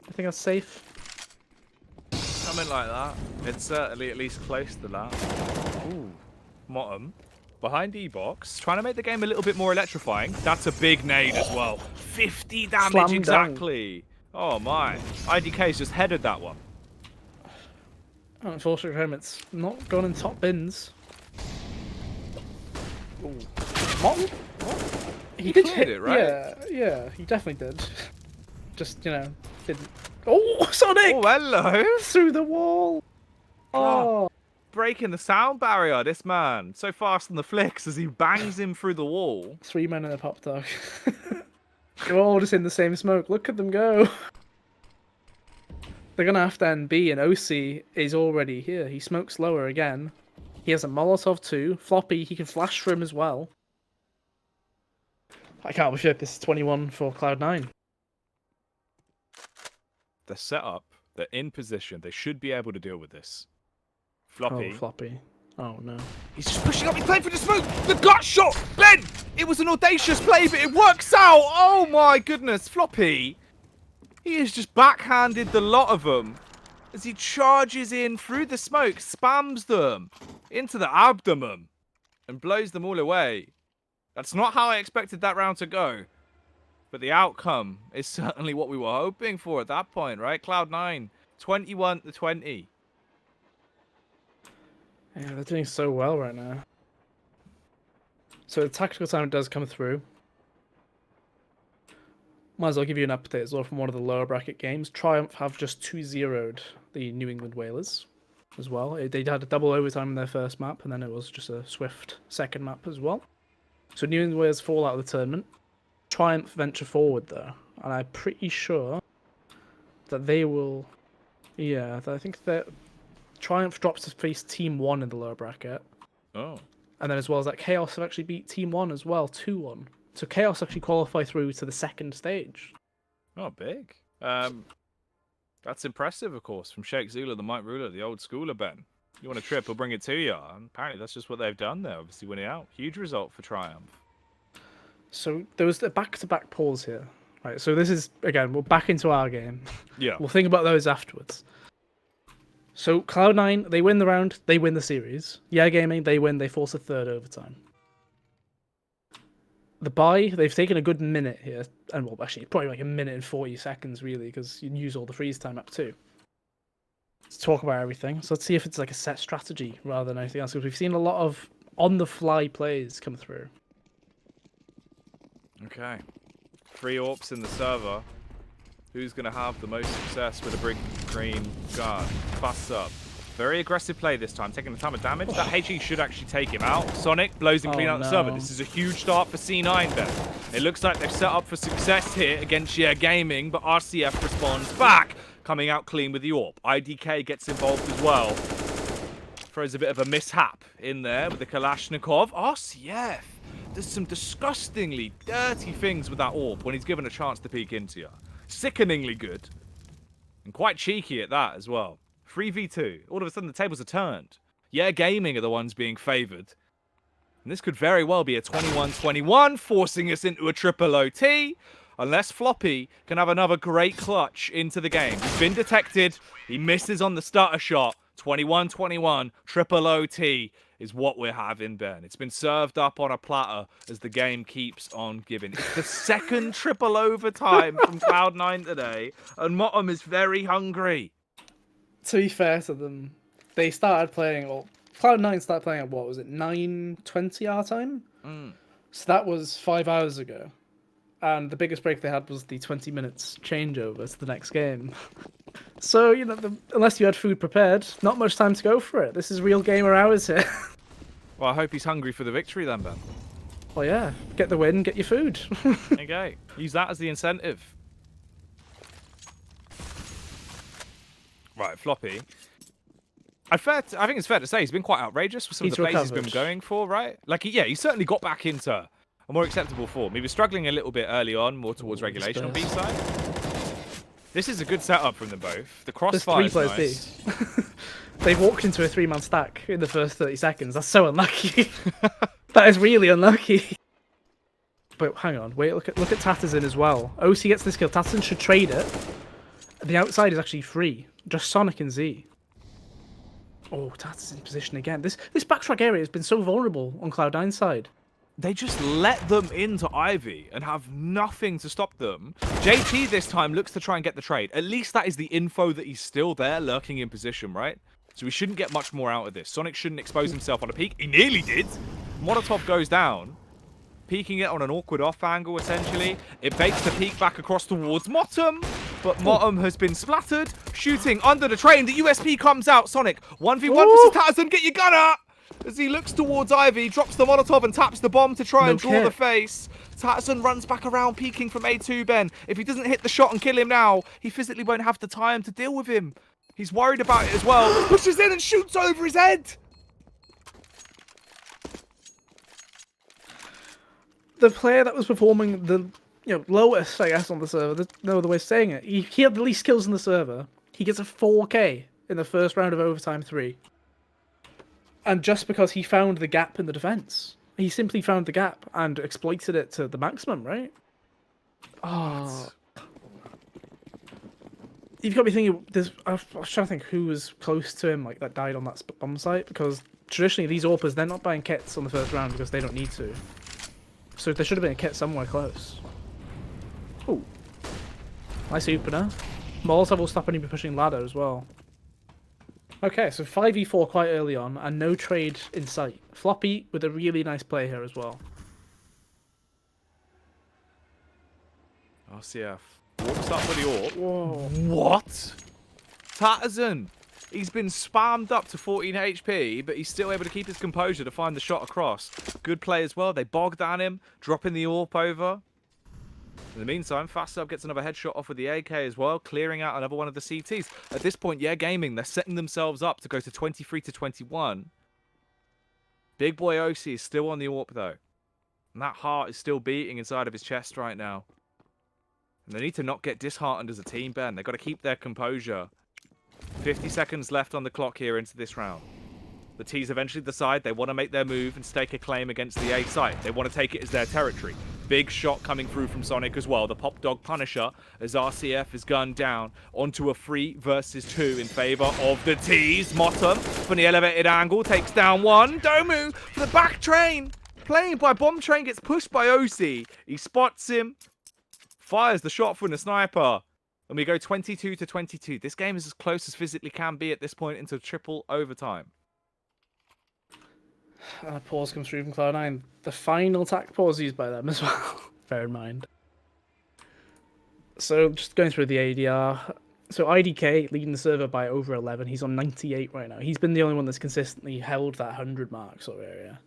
I think that's safe. Something like that. It's certainly at least close to that. Ooh. Motom. Behind E-Box. Trying to make the game a little bit more electrifying. That's a big nade as well. 50 damage Slam exactly. Oh my. IDK's just headed that one. Unfortunately for him, it's not gone in top bins. Ooh. What? He did cleared it, right? Yeah, he definitely did. Just, didn't. Oh, Sonic! Oh, hello! Through the wall! Oh, Breaking the sound barrier, this man. So fast on the flicks as he bangs him through the wall. 3 men in a pop dog. They're all just in the same smoke. Look at them go. They're gonna have to end B, and OC is already here. He smokes lower again. He has a Molotov too. Floppy, he can flash for him as well. I can't believe it. This is 21 for Cloud9. They're set up. They're in position. They should be able to deal with this. Floppy. Oh, Floppy. Oh no. He's just pushing up. He's playing for the smoke. The gut shot. Ben! It was an audacious play, but it works out. Oh my goodness. Floppy. He has just backhanded the lot of them as he charges in through the smoke, spams them into the abdomen and blows them all away. That's not how I expected that round to go. But the outcome is certainly what we were hoping for at that point, right? Cloud9, 21-20. Yeah, they're doing so well right now. So the tactical time does come through. Might as well give you an update as well from one of the lower bracket games. Triumph have just 2-0'd the New England Whalers as well. They had a double overtime in their first map, and then it was just a swift second map as well. So New England Whalers fall out of the tournament. Triumph venture forward though, and I'm pretty sure that they will. Yeah, I think that Triumph drops to face Team 1 in the lower bracket. Oh. And then as well as that, Chaos have actually beat Team 1 as well, 2-1. So Chaos actually qualify through to the second stage. Oh, big. That's impressive, of course, from Sheikh Zula, the Mike Ruler, the old schooler, Ben. You want a trip, we'll bring it to you. And apparently that's just what they've done there, obviously winning out. Huge result for Triumph. So there was a back-to-back pause here. Right, so this is, again, we're back into our game. Yeah. We'll think about those afterwards. So Cloud9, they win the round, they win the series. Yeah Gaming, they win, they force a third overtime. The bye, they've taken a good minute here, and well, actually, probably like a minute and 40 seconds, really, because you can use all the freeze time up too. Let's talk about everything. So let's see if it's like a set strategy rather than anything else, because we've seen a lot of on-the-fly plays come through. Okay. 3 AWPs in the server. Who's going to have the most success with a brick green gun? Busts up. Very aggressive play this time, taking a ton of damage. That HE should actually take him out. Sonic blows and clean out the server. This is a huge start for C9 then. It looks like they've set up for success here against Yeah Gaming, but RCF responds back, coming out clean with the AWP. IDK gets involved as well. Throws a bit of a mishap in there with the Kalashnikov. RCF does some disgustingly dirty things with that AWP when he's given a chance to peek into you. Sickeningly good. And quite cheeky at that as well. 3v2. All of a sudden the tables are turned. Yeah Gaming are the ones being favoured. And this could very well be a 21-21, forcing us into a triple OT. Unless Floppy can have another great clutch into the game. He's been detected. He misses on the starter shot. 21-21, triple OT is what we're having, Ben. It's been served up on a platter as the game keeps on giving. It's the second triple overtime from Cloud9 today, and Motum is very hungry. To be fair to them, they started playing, well, Cloud9 started playing at, what was it, 9:20 our time? So that was 5 hours ago. And the biggest break they had was the 20 minutes changeover to the next game. So, unless you had food prepared, not much time to go for it. This is real gamer hours here. Well, I hope he's hungry for the victory then, Ben. Well, yeah, get the win, get your food. There you go. Use that as the incentive. Right, Floppy. I think it's fair to say he's been quite outrageous with some of the plays he's been going for, right? Like, he certainly got back into a more acceptable form. He was struggling a little bit early on, more towards regulation on B side. This is a good setup from them both. The crossfire is nice. They've walked into a 3-man stack in the first 30 seconds. That's so unlucky. That is really unlucky. But hang on, wait, look at Tattersson as well. OC gets this kill. Tattersson should trade it. The outside is actually free. Just Sonic and Z. Oh, Tattersson in position again. This backtrack area has been so vulnerable on Cloud9's side. They just let them into Ivy and have nothing to stop them. JT this time looks to try and get the trade. At least that is the info that he's still there, lurking in position, right? So we shouldn't get much more out of this. Sonic shouldn't expose himself on a peek. He nearly did. Molotov goes down. Peeking it on an awkward off angle, essentially. It bakes the peek back across towards Motum. But Motum has been splattered. Shooting under the train. The USP comes out. Sonic, 1v1 versus Tatterson. Get your gun out! As he looks towards Ivy, drops the Molotov and taps the bomb to try and draw the face. Tatterson runs back around, peeking from A2, Ben. If he doesn't hit the shot and kill him now, he physically won't have the time to deal with him. He's worried about it as well. Pushes in and shoots over his head. The player that was performing the lowest, I guess, on the server, there's no other way of saying it. He had the least kills on the server. He gets a 4K in the first round of Overtime 3. And just because he found the gap in the defense. He simply found the gap and exploited it to the maximum, right? Oh. You've got to be thinking, I was trying to think who was close to him, like, that died on that bomb site, because traditionally these AWPers, they're not buying kits on the first round because they don't need to. So there should have been a kit somewhere close. Oh. Nice opener. Molotov will stop anybody pushing ladder as well. Okay, so 5v4 quite early on, and no trade in sight. Floppy with a really nice play here as well. RCF. Warps up with the AWP. Whoa. What? Tatterson. He's been spammed up to 14 HP, but he's still able to keep his composure to find the shot across. Good play as well. They bogged down him, dropping the AWP over. In the meantime, Fast Sub gets another headshot off with the AK as well, clearing out another one of the CTs. At this point, yeah, Gaming, they're setting themselves up to go to 23-21. Big boy OC is still on the AWP, though. And that heart is still beating inside of his chest right now. And they need to not get disheartened as a team, Ben. They've got to keep their composure. 50 seconds left on the clock here into this round. The T's eventually decide they want to make their move and stake a claim against the A site. They want to take it as their territory. Big shot coming through from Sonic as well. The Pop Dog Punisher as RCF is gunned down onto a 3 versus 2 in favor of the T's. Motum from the elevated angle takes down one. Domu for the back train. Playing by Bomb Train gets pushed by OC. He spots him. Fires the shot from the sniper. And we go 22-22. This game is as close as physically can be at this point into triple overtime. And a pause comes through from Cloud9. The final tack pause used by them as well. Bear in mind. So just going through the ADR. So IDK leading the server by over 11. He's on 98 right now. He's been the only one that's consistently held that 100 mark sort of area.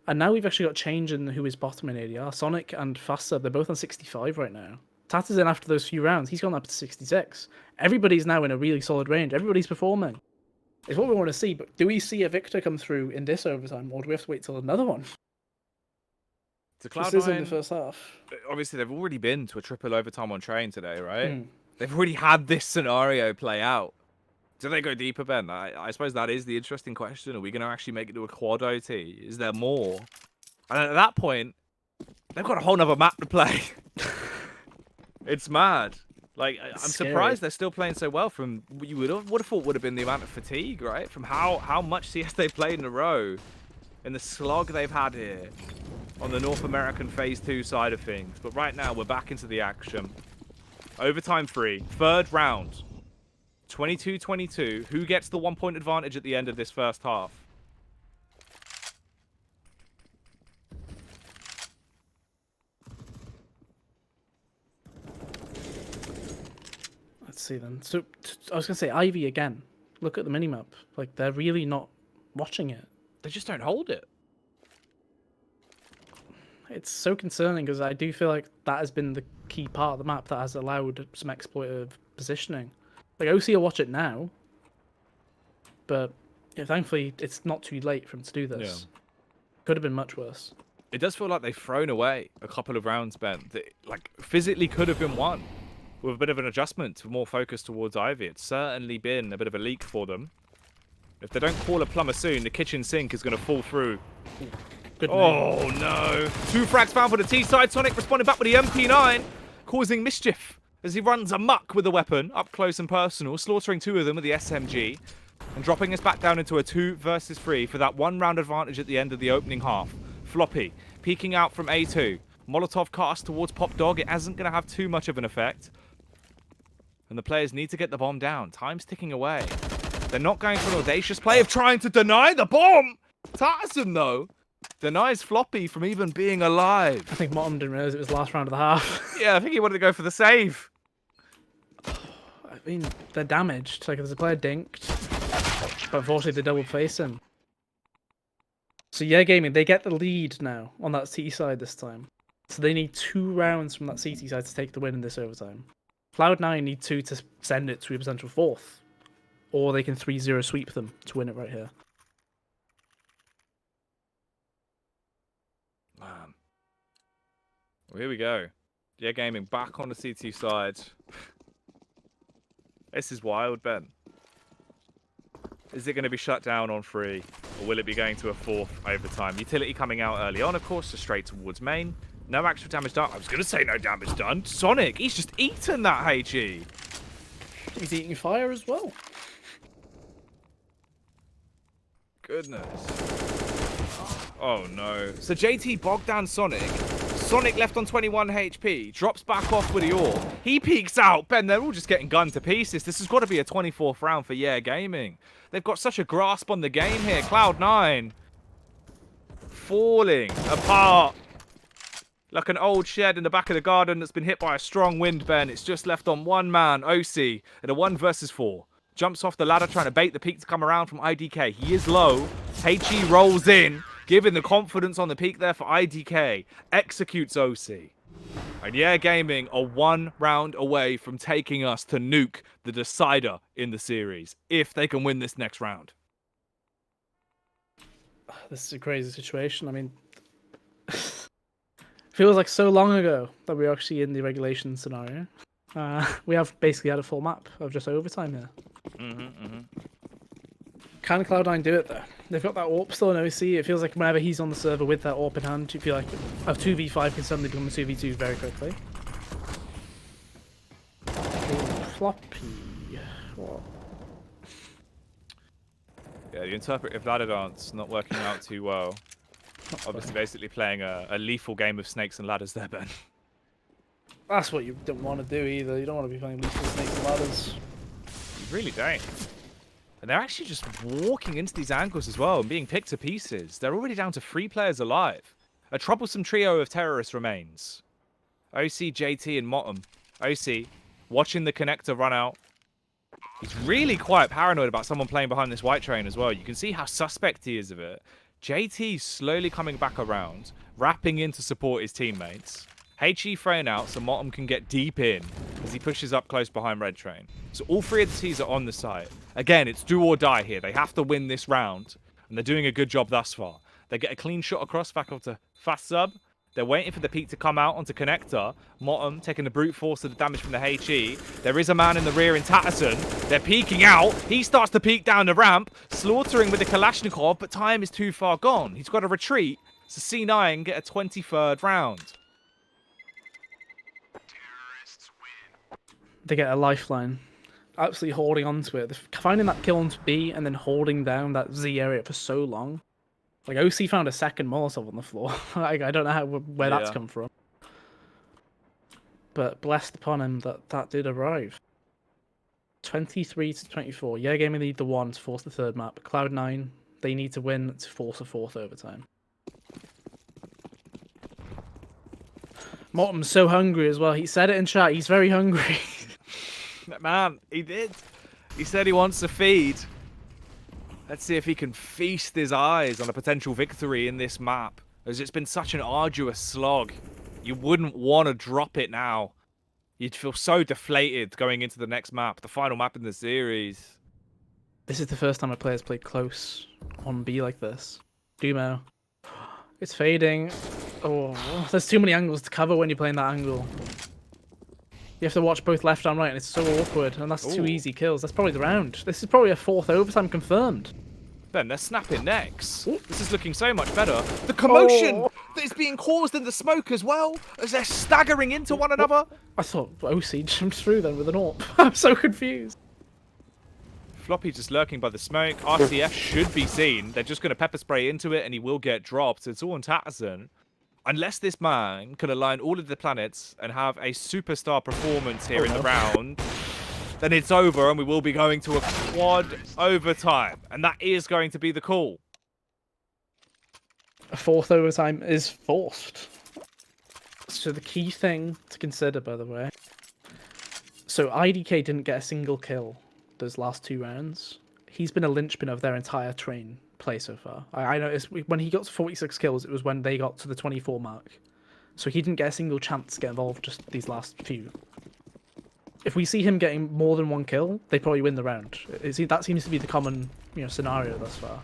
And now we've actually got change in who is bottom in ADR. Sonic and Faster, they're both on 65 right now. Tatterson, after those few rounds, he's gone up to 66. Everybody's now in a really solid range. Everybody's performing. It's what we want to see, but do we see a victor come through in this overtime, or do we have to wait till another one? To This is in the first half. Obviously, they've already been to a triple overtime on train today, right? They've already had this scenario play out. Do they go deeper, Ben? I suppose that is the interesting question. Are we going to actually make it to a quad OT? Is there more? And at that point, they've got a whole nother map to play. It's mad. Like, I'm surprised they're still playing so well from what you would have thought would have been the amount of fatigue, right? From how much CS they played in a row and the slog they've had here on the North American Phase 2 side of things. But right now, we're back into the action. Overtime 3, third round. 22-22. Who gets the 1-point advantage at the end of this first half? Let's see then. So I was gonna say Ivy again. Look at the minimap. Like they're really not watching it. They just don't hold it. It's so concerning because I do feel like that has been the key part of the map that has allowed some exploitative positioning. Like OC will watch it now, but yeah, thankfully it's not too late for him to do this. Yeah. Could have been much worse. It does feel like they've thrown away a couple of rounds, Ben. That, like, physically could have been won with a bit of an adjustment to more focus towards Ivy. It's certainly been a bit of a leak for them. If they don't call a plumber soon, the kitchen sink is going to fall through. Good oh, no. 2 frags found for the T-side. Sonic responding back with the MP9, causing mischief as he runs amok with the weapon, up close and personal, slaughtering 2 of them with the SMG, and dropping us back down into a 2 versus 3 for that 1-round advantage at the end of the opening half. Floppy, peeking out from A2. Molotov cast towards Pop Dog. It isn't going to have too much of an effect. And the players need to get the bomb down. Time's ticking away. They're not going for an audacious play of trying to deny the bomb. Tatterson, though, denies Floppy from even being alive. I think Motum didn't realize it was the last round of the half. Yeah, I think he wanted to go for the save. I mean, they're damaged. Like, there's a player dinked. But unfortunately, they double face him. So, yeah, Gaming, they get the lead now on that CT side this time. So they need 2 rounds from that CT side to take the win in this overtime. Cloud9 need 2 to send it to a potential 4th. Or they can 3-0 sweep them to win it right here. Man. Well, here we go. Yeah, Gaming back on the CT side. This is wild, Ben. Is it going to be shut down on 3, or will it be going to a 4th overtime? Utility coming out early on, of course, just straight towards main. No actual damage done. I was going to say no damage done. Sonic, he's just eaten that HE. He's eating fire as well. Goodness. Oh, no. So JT bogged down Sonic. Sonic left on 21 HP, drops back off with the AWP. He peeks out. Ben, they're all just getting gunned to pieces. This has got to be a 24th round for Yeah Gaming. They've got such a grasp on the game here. Cloud9 falling apart like an old shed in the back of the garden that's been hit by a strong wind, Ben. It's just left on one man, OC, in a 1 versus 4. Jumps off the ladder trying to bait the peak to come around from IDK. He is low. HE rolls in, giving the confidence on the peak there for IDK. Executes OC. And Yeah Gaming are 1 round away from taking us to nuke the decider in the series, if they can win this next round. This is a crazy situation. I mean, feels like so long ago that we were actually in the regulation scenario. We have basically had a full map of just overtime here. Can Cloud9 do it though? They've got that AWP still in OC. It feels like whenever he's on the server with that AWP in hand, you feel like a 2v5 can suddenly become a 2v2 very quickly. Floppy. What? Yeah, the interpretive ladder dance not working out too well. Obviously, basically playing a lethal game of snakes and ladders there, Ben. That's what you don't want to do either. You don't want to be playing lethal snakes and ladders. You really don't. And they're actually just walking into these angles as well and being picked to pieces. They're already down to 3 players alive. A troublesome trio of terrorists remains. OC, JT, and Motum. OC, watching the connector run out. He's really quite paranoid about someone playing behind this white train as well. You can see how suspect he is of it. JT slowly coming back around, wrapping in to support his teammates. HE thrown out so Motum can get deep in as he pushes up close behind Red Train. So all 3 of the T's are on the site. Again, it's do or die here. They have to win this round, and they're doing a good job thus far. They get a clean shot across back up to Fast Sub. They're waiting for the peak to come out onto Connector. Motum taking the brute force of the damage from the HE. There is a man in the rear in Tatterson. They're peeking out. He starts to peek down the ramp, slaughtering with the Kalashnikov, but time is too far gone. He's got to retreat. So C9 get a 23rd round. They get a lifeline. Absolutely holding onto it. Finding that kill onto B and then holding down that Z area for so long. Like, OC found a second Molotov on the floor. Like, I don't know where that's come from. But blessed upon him that did arrive. 23 to 24. Yeah, Gaming need the 1 to force the 3rd map. Cloud9, they need to win to force a 4th overtime. Motum's so hungry as well. He said it in chat. He's very hungry. Man, he did. He said he wants to feed. Let's see if he can feast his eyes on a potential victory in this map, as it's been such an arduous slog. You wouldn't want to drop it now. You'd feel so deflated going into the next map, the final map in the series. This is the first time a player's played close on B like this. Dumo. It's fading. Oh, there's too many angles to cover when you're playing that angle. You have to watch both left and right, and it's so awkward, and that's 2 easy kills. That's probably the round. This is probably a 4th overtime confirmed. Ben, they're snapping necks. This is looking so much better. The commotion that is being caused in the smoke as well, as they're staggering into one another. I thought OC jumped through then with an AWP. I'm so confused. Floppy just lurking by the smoke. RCF should be seen. They're just going to pepper spray into it, and he will get dropped. It's all on Tatterson. Unless this man can align all of the planets and have a superstar performance here in the round. then it's over and we will be going to a quad overtime. And that is going to be the call. A fourth overtime is forced. So the key thing to consider, by the way. So IDK didn't get a single kill those last 2 rounds. He's been a linchpin of their entire train play so far. I noticed when he got to 46 kills, it was when they got to the 24 mark. So he didn't get a single chance to get involved just these last few. If we see him getting more than 1 kill, they probably win the round. That seems to be the common scenario thus far.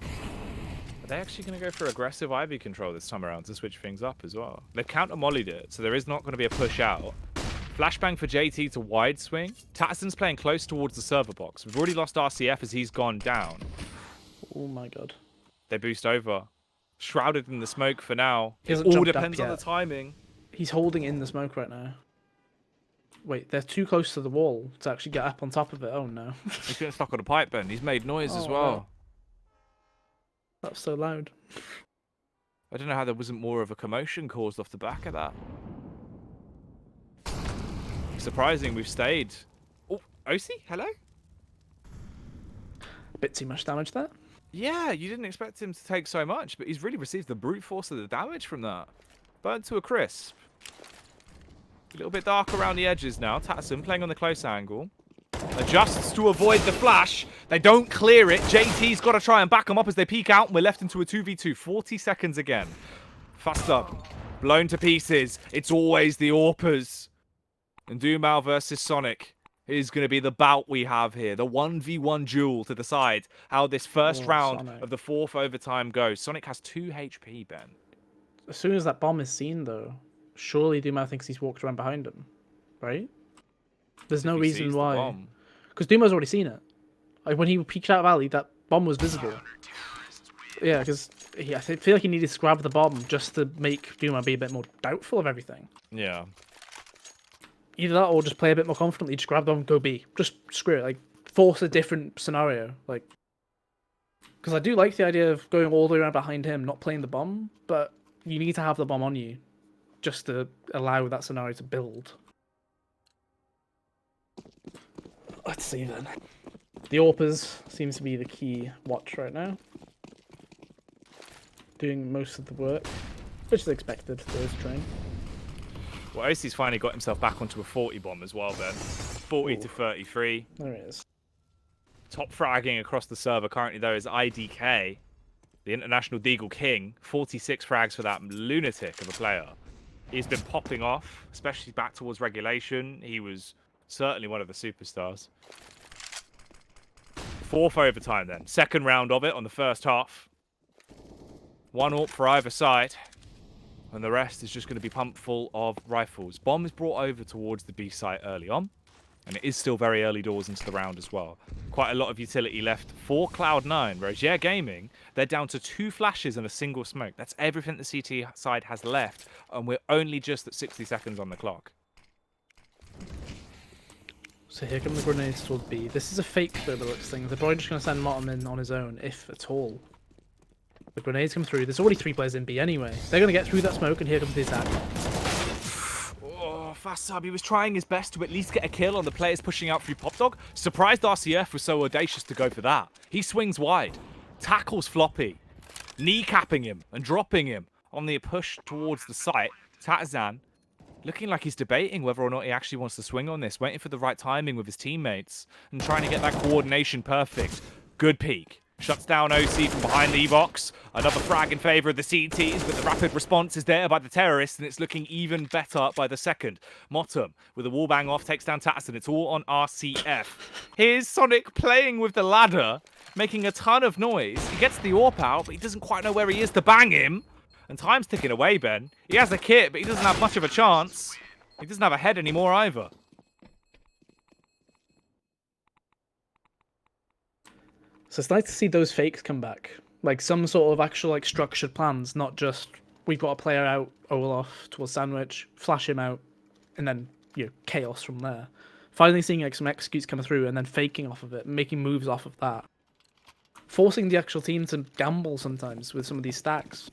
Are they actually going to go for aggressive Ivy control this time around to switch things up as well? They've counter-mollied it, so there is not going to be a push out. Flashbang for JT to wide swing. Tatterson's playing close towards the server box. We've already lost RCF as he's gone down. Oh my god. They boost over. Shrouded in the smoke for now. He It hasn't all jumped up depends on the yet. timing. He's holding in the smoke right now. Wait, they're too close to the wall to actually get up on top of it. Oh no. He's getting stuck on a pipe bend. He's made noise as Oh, well. no. That's so loud. I don't know how there wasn't more of a commotion caused off the back of that. Surprising we've stayed. Oh, OC, hello? Bit too much damage there. Yeah, you didn't expect him to take so much, but he's really received the brute force of the damage from that. Burnt to a crisp. A little bit dark around the edges now. Tatterson playing on the close angle. Adjusts to avoid the flash. They don't clear it. JT's got to try and back them up as they peek out, and we're left into a 2v2. 40 seconds again. Fussed up. Blown to pieces. It's always the AWPers. And Dumal versus Sonic is going to be the bout we have here. The 1v1 duel to decide how this first round Sonic. of the 4th overtime goes. Sonic has 2 HP, Ben. As soon as that bomb is seen, though, surely Dumal thinks he's walked around behind him, right? There's no If he reason sees the why. bomb. Because Dumal's already seen it. Like when he peeked out of alley, that bomb was visible. Yeah, because I feel like he needed to grab the bomb just to make Dumal be a bit more doubtful of everything. Yeah. Either that or just play a bit more confidently. Just grab the bomb, go B. Just screw it. Like force a different scenario. Like, because I do like the idea of going all the way around behind him, not playing the bomb, but you need to have the bomb on you just to allow that scenario to build. Let's see then. The AWPers seems to be the key watch right now. Doing most of the work, which is expected for this train. Well, OC's finally got himself back onto a 40 bomb as well, Ben. 40 to 33. There he is. Top fragging across the server currently, though, is IDK, the International Deagle King. 46 frags for that lunatic of a player. He's been popping off, especially back towards regulation. He was certainly one of the superstars. 4th overtime then. 2nd round of it on the first half. 1 AWP for either side. And the rest is just going to be pumped full of rifles. Bomb is brought over towards the B site early on. And it is still very early doors into the round as well. Quite a lot of utility left for Cloud9. Whereas Yeah Gaming, they're down to 2 flashes and a single smoke. That's everything the CT side has left. And we're only just at 60 seconds on the clock. So here come the grenades towards B. This is a fake though, the looks thing. They're probably just going to send Motum in on his own, if at all. The grenades come through. There's already 3 players in B anyway. They're going to get through that smoke, and here comes the attack. Oh, Fast Sub, he was trying his best to at least get a kill on the players pushing out through Pop Dog. Surprised RCF was so audacious to go for that. He swings wide, tackles Floppy, kneecapping him and dropping him on the push towards the site. Tatterzan looking like he's debating whether or not he actually wants to swing on this, waiting for the right timing with his teammates and trying to get that coordination perfect. Good peek. Shuts down OC from behind the E-box. Another frag in favour of the CTs, but the rapid response is there by the terrorists, and it's looking even better by the second. Motum, with a wall bang off, takes down Tatterson. It's all on RCF. Here's Sonic playing with the ladder, making a ton of noise. He gets the AWP out, but he doesn't quite know where he is to bang him. And time's ticking away, Ben. He has a kit, but he doesn't have much of a chance. He doesn't have a head anymore either. So it's nice to see those fakes come back. Like some sort of actual like structured plans, not just we've got a player out, Olaf towards Sandwich, flash him out, and then chaos from there. Finally seeing like some executes come through and then faking off of it, making moves off of that. Forcing the actual team to gamble sometimes with some of these stacks.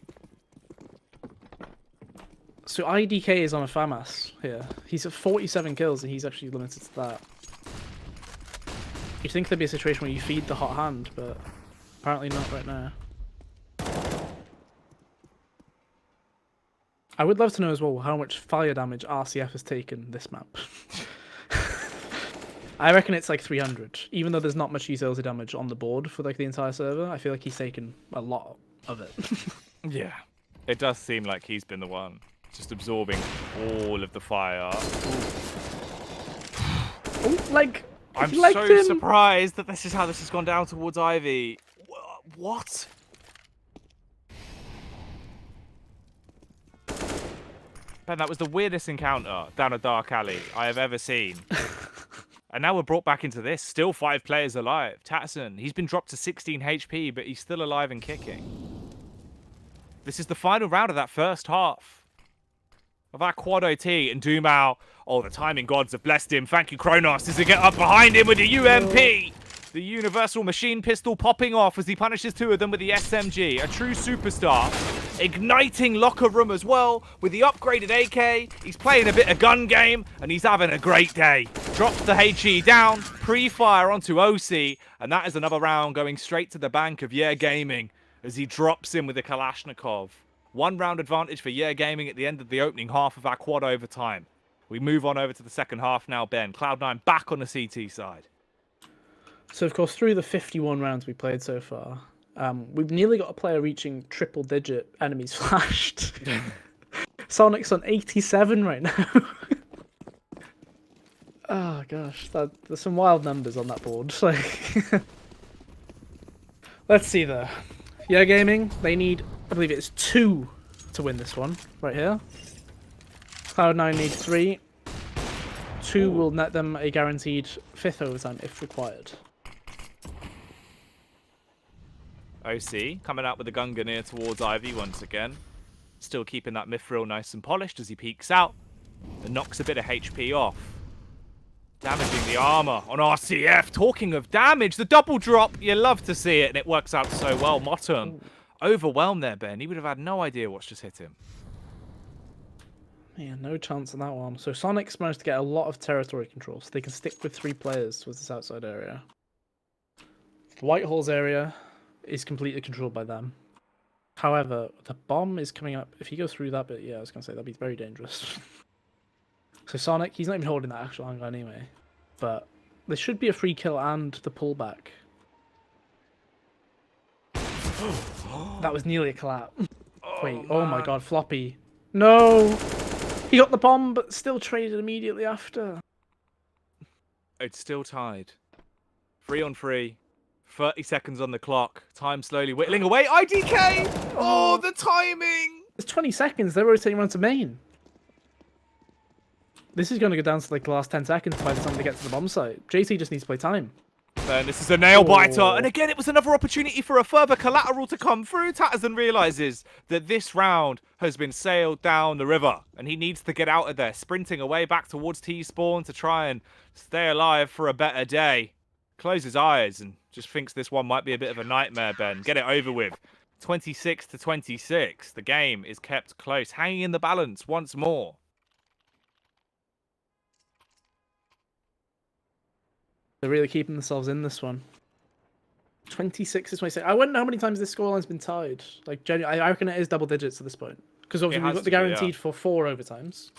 So IDK is on a FAMAS here. He's at 47 kills and he's actually limited to that. You'd think there'd be a situation where you feed the hot hand, but apparently not right now. I would love to know as well how much fire damage RCF has taken this map. I reckon it's like 300. Even though there's not much utility damage on the board for like the entire server, I feel like he's taken a lot of it. Yeah, it does seem like he's been the one. Just absorbing all of the fire. Oh, like, I'm liked so him. surprised that this is how this has gone down towards Ivy. What? Ben, that was the weirdest encounter down a dark alley I have ever seen. And now we're brought back into this. Still 5 players alive. Tatterson, he's been dropped to 16 HP, but he's still alive and kicking. This is the final round of that first half of our quad OT, and Dumao, oh, the timing gods have blessed him. Thank you, Kronos, as they get up behind him with the UMP. The Universal Machine Pistol popping off as he punishes 2 of them with the SMG. A true superstar. Igniting locker room as well with the upgraded AK. He's playing a bit of gun game, and he's having a great day. Drops the HE down, pre-fire onto OC, and that is another round going straight to the bank of Yeah Gaming as he drops in with the Kalashnikov. 1 round advantage for Yeah Gaming at the end of the opening half of our quad overtime. We move on over to the second half now, Ben. Cloud9 back on the CT side. So, of course, through the 51 rounds we played so far, we've nearly got a player reaching triple-digit enemies flashed. Sonic's on 87 right now. Oh, gosh. There's some wild numbers on that board. Let's see, though. Yeah Gaming, they need, I believe it's 2 to win this one, right here. Cloud9 need 3. 2 will net them a guaranteed 5th overtime if required. OC coming out with the Gunganir towards Ivy once again. Still keeping that mithril nice and polished as he peeks out and knocks a bit of HP off. Damaging the armor on RCF. Talking of damage, the double drop, you love to see it, and it works out so well. Motum overwhelmed there, Ben. He would have had no idea what's just hit him. Yeah, no chance on that one. So Sonic's managed to get a lot of territory control, so they can stick with 3 players with this outside area. Whitehall's area is completely controlled by them. However, the bomb is coming up. If you go through that bit, yeah, I was going to say, that'd be very dangerous. So Sonic, he's not even holding that actual angle anyway. But there should be a free kill and the pullback. That was nearly a collapse. Wait, oh my god, Floppy. No! He got the bomb, but still traded immediately after. It's still tied. 3 on 3. 30 seconds on the clock. Time slowly whittling away. IDK! Oh, the timing! It's 20 seconds. They're rotating around to main. This is going to go down to like the last 10 seconds by the time they get to the bomb site. JT just needs to play time. And this is a nail biter. And again, it was another opportunity for a further collateral to come through. Tatterson realizes that this round has been sailed down the river. And he needs to get out of there, sprinting away back towards T-spawn to try and stay alive for a better day. Closes his eyes and just thinks this one might be a bit of a nightmare, Ben. Get it over with. 26-26. The game is kept close, hanging in the balance once more. They're really keeping themselves in this one. 26-26. I wonder how many times this scoreline's been tied. Like, genuinely, I reckon it is double digits at this point. Because obviously we've got the guaranteed for 4 overtimes.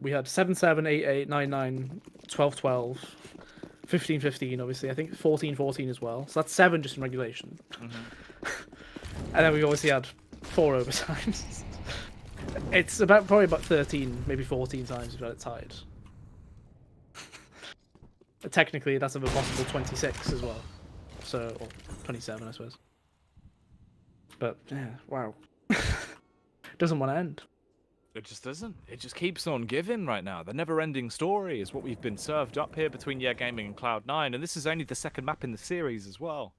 We had 7-7, 8-8, 9-9, 12-12, 15-15, obviously. I think 14-14 as well. So that's 7 just in regulation. And then we obviously had 4 overtimes. It's probably about 13, maybe 14 times we've got it tied. Technically, that's of a possible 26 as well. So, or 27, I suppose. But, yeah, wow. Doesn't want to end. It just doesn't. It just keeps on giving right now. The never-ending story is what we've been served up here between Yeah Gaming and Cloud9, and this is only the second map in the series as well.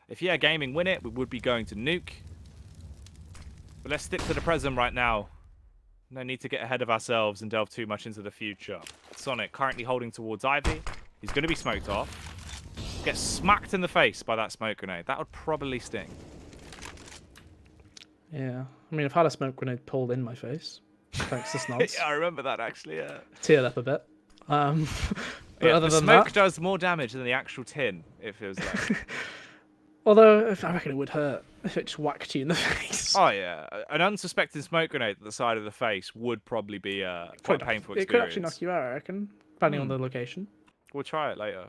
If Yeah Gaming win it, we would be going to Nuke. But let's stick to the present right now. No need to get ahead of ourselves and delve too much into the future. Sonic currently holding towards Ivy. He's going to be smoked off. Gets smacked in the face by that smoke grenade. That would probably sting. Yeah. I mean, I've had a smoke grenade pulled in my face. Thanks to Snods. Yeah, I remember that actually. Yeah. Teared up a bit. But Yeah, other the than smoke that, does more damage than the actual tin. It feels like. although I reckon it would hurt if it just whacked you in the face. Oh yeah, an unsuspecting smoke grenade at the side of the face would probably be quite a painful It could experience. actually knock you out, I reckon, depending on the location. We'll try it later.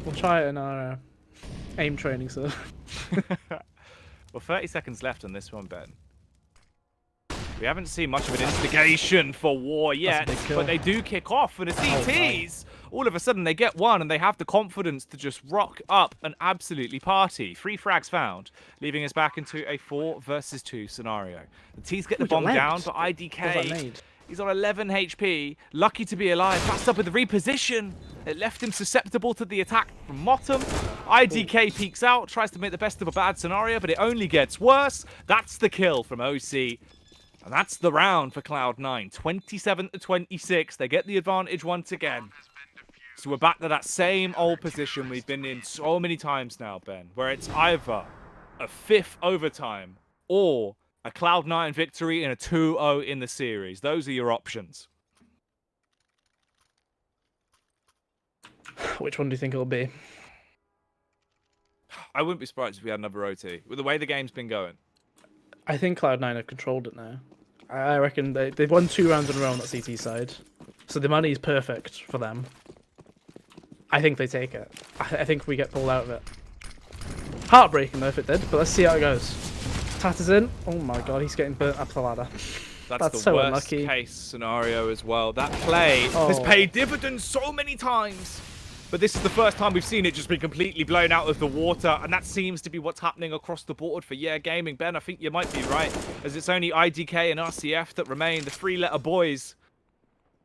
We'll try it in our aim training, so. Well, 30 seconds left on this one, Ben. We haven't seen much of an instigation for war yet, big kill. but they do kick off, and the CTs, all of a sudden, they get one, and they have the confidence to just rock up and absolutely party. 3 frags found, leaving us back into a 4 versus 2 scenario. The T's get the bomb down, but IDK, he's on 11 HP, lucky to be alive, passed up with the reposition. It left him susceptible to the attack from Motum. IDK peeks out, tries to make the best of a bad scenario, but it only gets worse. That's the kill from OC. And that's the round for Cloud9. 27-26. They get the advantage once again. So we're back to that same old position we've been in so many times now, Ben, where it's either a 5th overtime or a Cloud9 victory and a 2-0 in the series. Those are your options. Which one do you think it'll be? I wouldn't be surprised if we had another OT. With the way the game's been going. I think Cloud9 have controlled it now. I reckon they've won 2 rounds in a row on that CT side. So the money is perfect for them. I think they take it. I think we get pulled out of it. Heartbreaking though if it did, but let's see how it goes. Tatter's in. Oh my god, he's getting burnt up the ladder. That's the so worst unlucky. case scenario as well. That play has paid dividends so many times. But this is the first time we've seen it just be completely blown out of the water, and that seems to be what's happening across the board for Yeah Gaming. Ben, I think you might be right, as it's only IDK and RCF that remain, the 3-letter boys.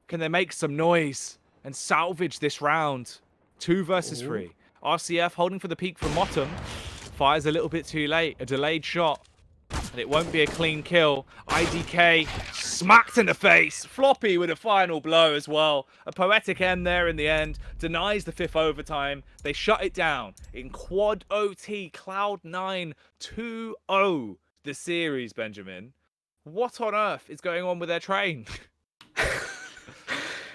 Can they make some noise and salvage this round? 2 versus 3. RCF holding for the peak from Motum. Fires a little bit too late. A delayed shot. And it won't be a clean kill. IDK smacked in the face. Floppy with a final blow as well. A poetic end there in the end. Denies the 5th overtime. They shut it down in quad OT. Cloud9 2-0 the series, Benjamin. What on earth is going on with their train?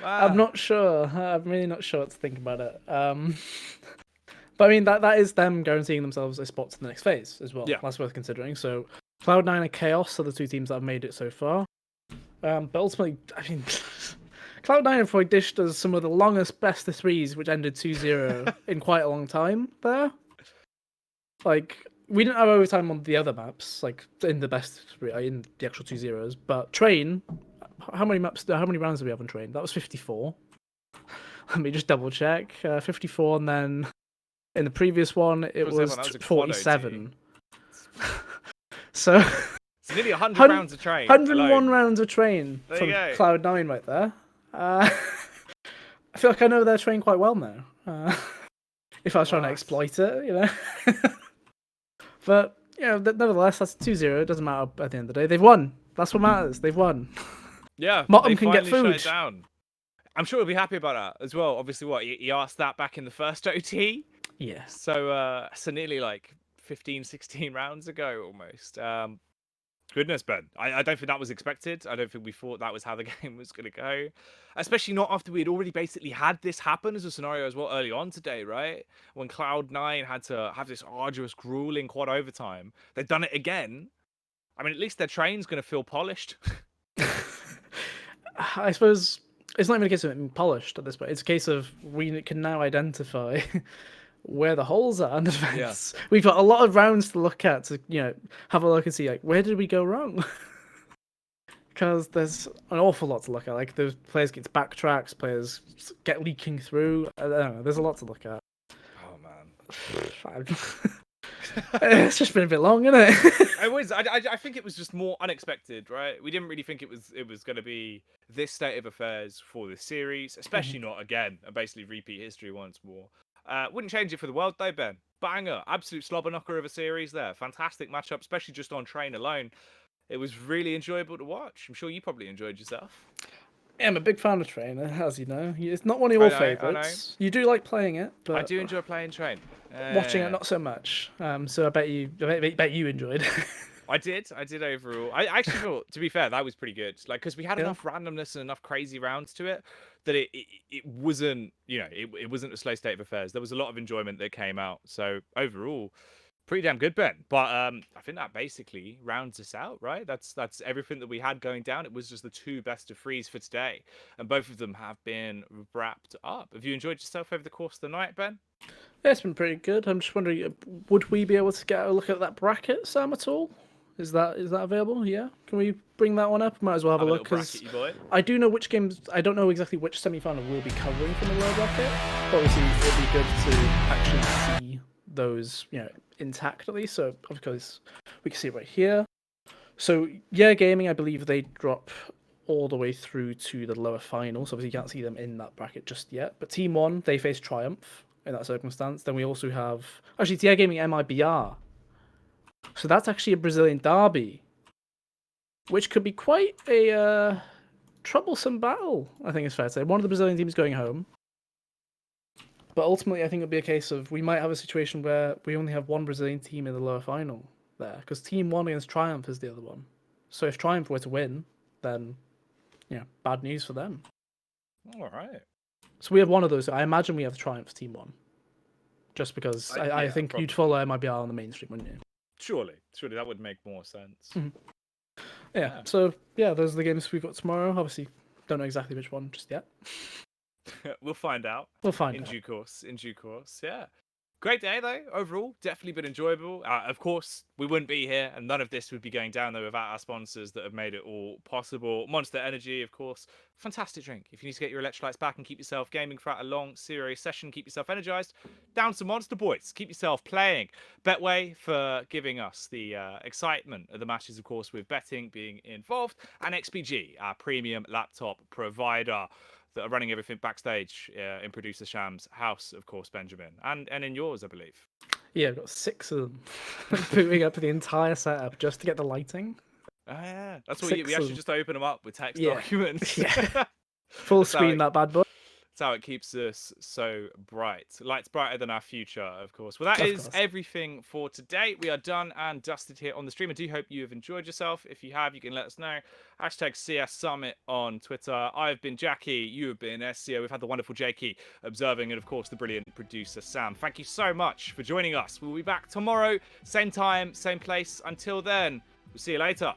Wow. I'm not sure. I'm really not sure what to think about it. But I mean, that is them guaranteeing themselves a spot to the next phase as well. Yeah. That's worth considering. So Cloud9 and Chaos are the 2 teams that have made it so far. But ultimately, I mean, Cloud9 have probably dished us some of the longest best of 3s, which ended 2-0 in quite a long time there. Like, we didn't have overtime on the other maps, like in the best 3, in the actual 2-0s. But Train, how many rounds did we have on Train? That was 54. Let me just double check. 54, and then in the previous one, it was 47. So it's nearly 100 rounds of Train. 101 alone. rounds of Train There from you go. Cloud9 right there. I feel like I know their Train quite well now. If I was trying to exploit it, you know. But, you know, nevertheless, that's 2-0. It doesn't matter at the end of the day. They've won. That's what matters. They've won. Yeah, Motum can get finally shut food. it down. I'm sure he'll be happy about that as well. Obviously, what he asked that back in the first OT. Yeah. So nearly like 15, 16 rounds ago almost. Goodness, Ben. I don't think that was expected. I don't think we thought that was how the game was going to go. Especially not after we had already basically had this happen as a scenario as well early on today, right? When Cloud9 had to have this arduous, grueling quad overtime. They've done it again. I mean, at least their train's going to feel polished. I suppose it's not even a case of it being polished at this point. It's a case of we can now identify where the holes are in the defense. Yeah. We've got a lot of rounds to look at to, you know, have a look and see, like, where did we go wrong? Because there's an awful lot to look at. Like, the players get backtracks, players get leaking through. I don't know. There's a lot to look at. Oh, man. It's just been a bit long, isn't it? It was. I think it was just more unexpected, right? We didn't really think it was going to be this state of affairs for this series, especially not again and basically repeat history once more. Wouldn't change it for the world though, Ben. Banger, absolute slobber knocker of a series there. Fantastic matchup, especially just on Train alone. It was really enjoyable to watch. I'm sure you probably enjoyed yourself. Yeah, I'm a big fan of Train, as you know. It's not one of your favourites. You do like playing it, but I do enjoy playing Train. Watching it, not so much. So I bet you enjoyed. I did overall. I actually thought, to be fair, that was pretty good. Like, because we had Yeah. enough randomness and enough crazy rounds to it that it wasn't, it wasn't a slow state of affairs. There was a lot of enjoyment that came out. So overall, pretty damn good, Ben. But I think that basically rounds us out, right? That's everything that we had going down. It was just the 2 best of 3s for today, and both of them have been wrapped up. Have you enjoyed yourself over the course of the night, Ben? Yeah, it's been pretty good. I'm just wondering, would we be able to get a look at that bracket, Sam, at all? Is that available? Yeah. Can we bring that one up? Might as well have a look, because bracket, you boy. I do know which games. I don't know exactly which semi-final we'll be covering from the lower bracket. But obviously, it'd be good to actually see those, intact at least. So of course, we can see it right here. So yeah, gaming. I believe they drop all the way through to the lower final. So obviously, you can't see them in that bracket just yet. But Team 1, they face Triumph in that circumstance. Then we also have actually TI Gaming MIBR. So that's actually a Brazilian derby, which could be quite a troublesome battle, I think it's fair to say. One of the Brazilian teams going home. But ultimately, I think it'll be a case of we might have a situation where we only have one Brazilian team in the lower final there, because Team 1 against Triumph is the other one. So if Triumph were to win, then, bad news for them. All right. So we have one of those. I imagine we have Triumph Team 1. Just because I think probably. you'd follow MIBR on the mainstream, wouldn't you? Surely that would make more sense. Yeah, so those are the games we've got tomorrow. Obviously, don't know exactly which one just yet. We'll find out. We'll find in out. due course. In due course, yeah. Great day though. Overall, definitely been enjoyable. Of course, we wouldn't be here, and none of this would be going down though without our sponsors that have made it all possible. Monster Energy, of course, fantastic drink. If you need to get your electrolytes back and keep yourself gaming throughout a long, serious session, keep yourself energized, down some Monster Boys. Keep yourself playing. Betway for giving us the excitement of the matches, of course, with betting being involved, and XPG, our premium laptop provider, that are running everything backstage in producer Sham's house, of course, Benjamin, and in yours, I believe. Yeah, I've got 6 of them. Booting up the entire setup just to get the lighting. Oh, yeah, that's what 6 we of actually them. just open them up with text Yeah. documents. Yeah. Full That's how screen it- that bad boy. That's how it keeps us so bright. Lights brighter than our future, of course. Well, that Of is course. everything for today. We are done and dusted here on the stream. I do hope you have enjoyed yourself. If you have, you can let us know. Hashtag CS Summit on Twitter. I've been Jackie. You have been SCO. We've had the wonderful Jakey observing, and of course, the brilliant producer Sam. Thank you so much for joining us. We'll be back tomorrow, same time, same place. Until then, we'll see you later.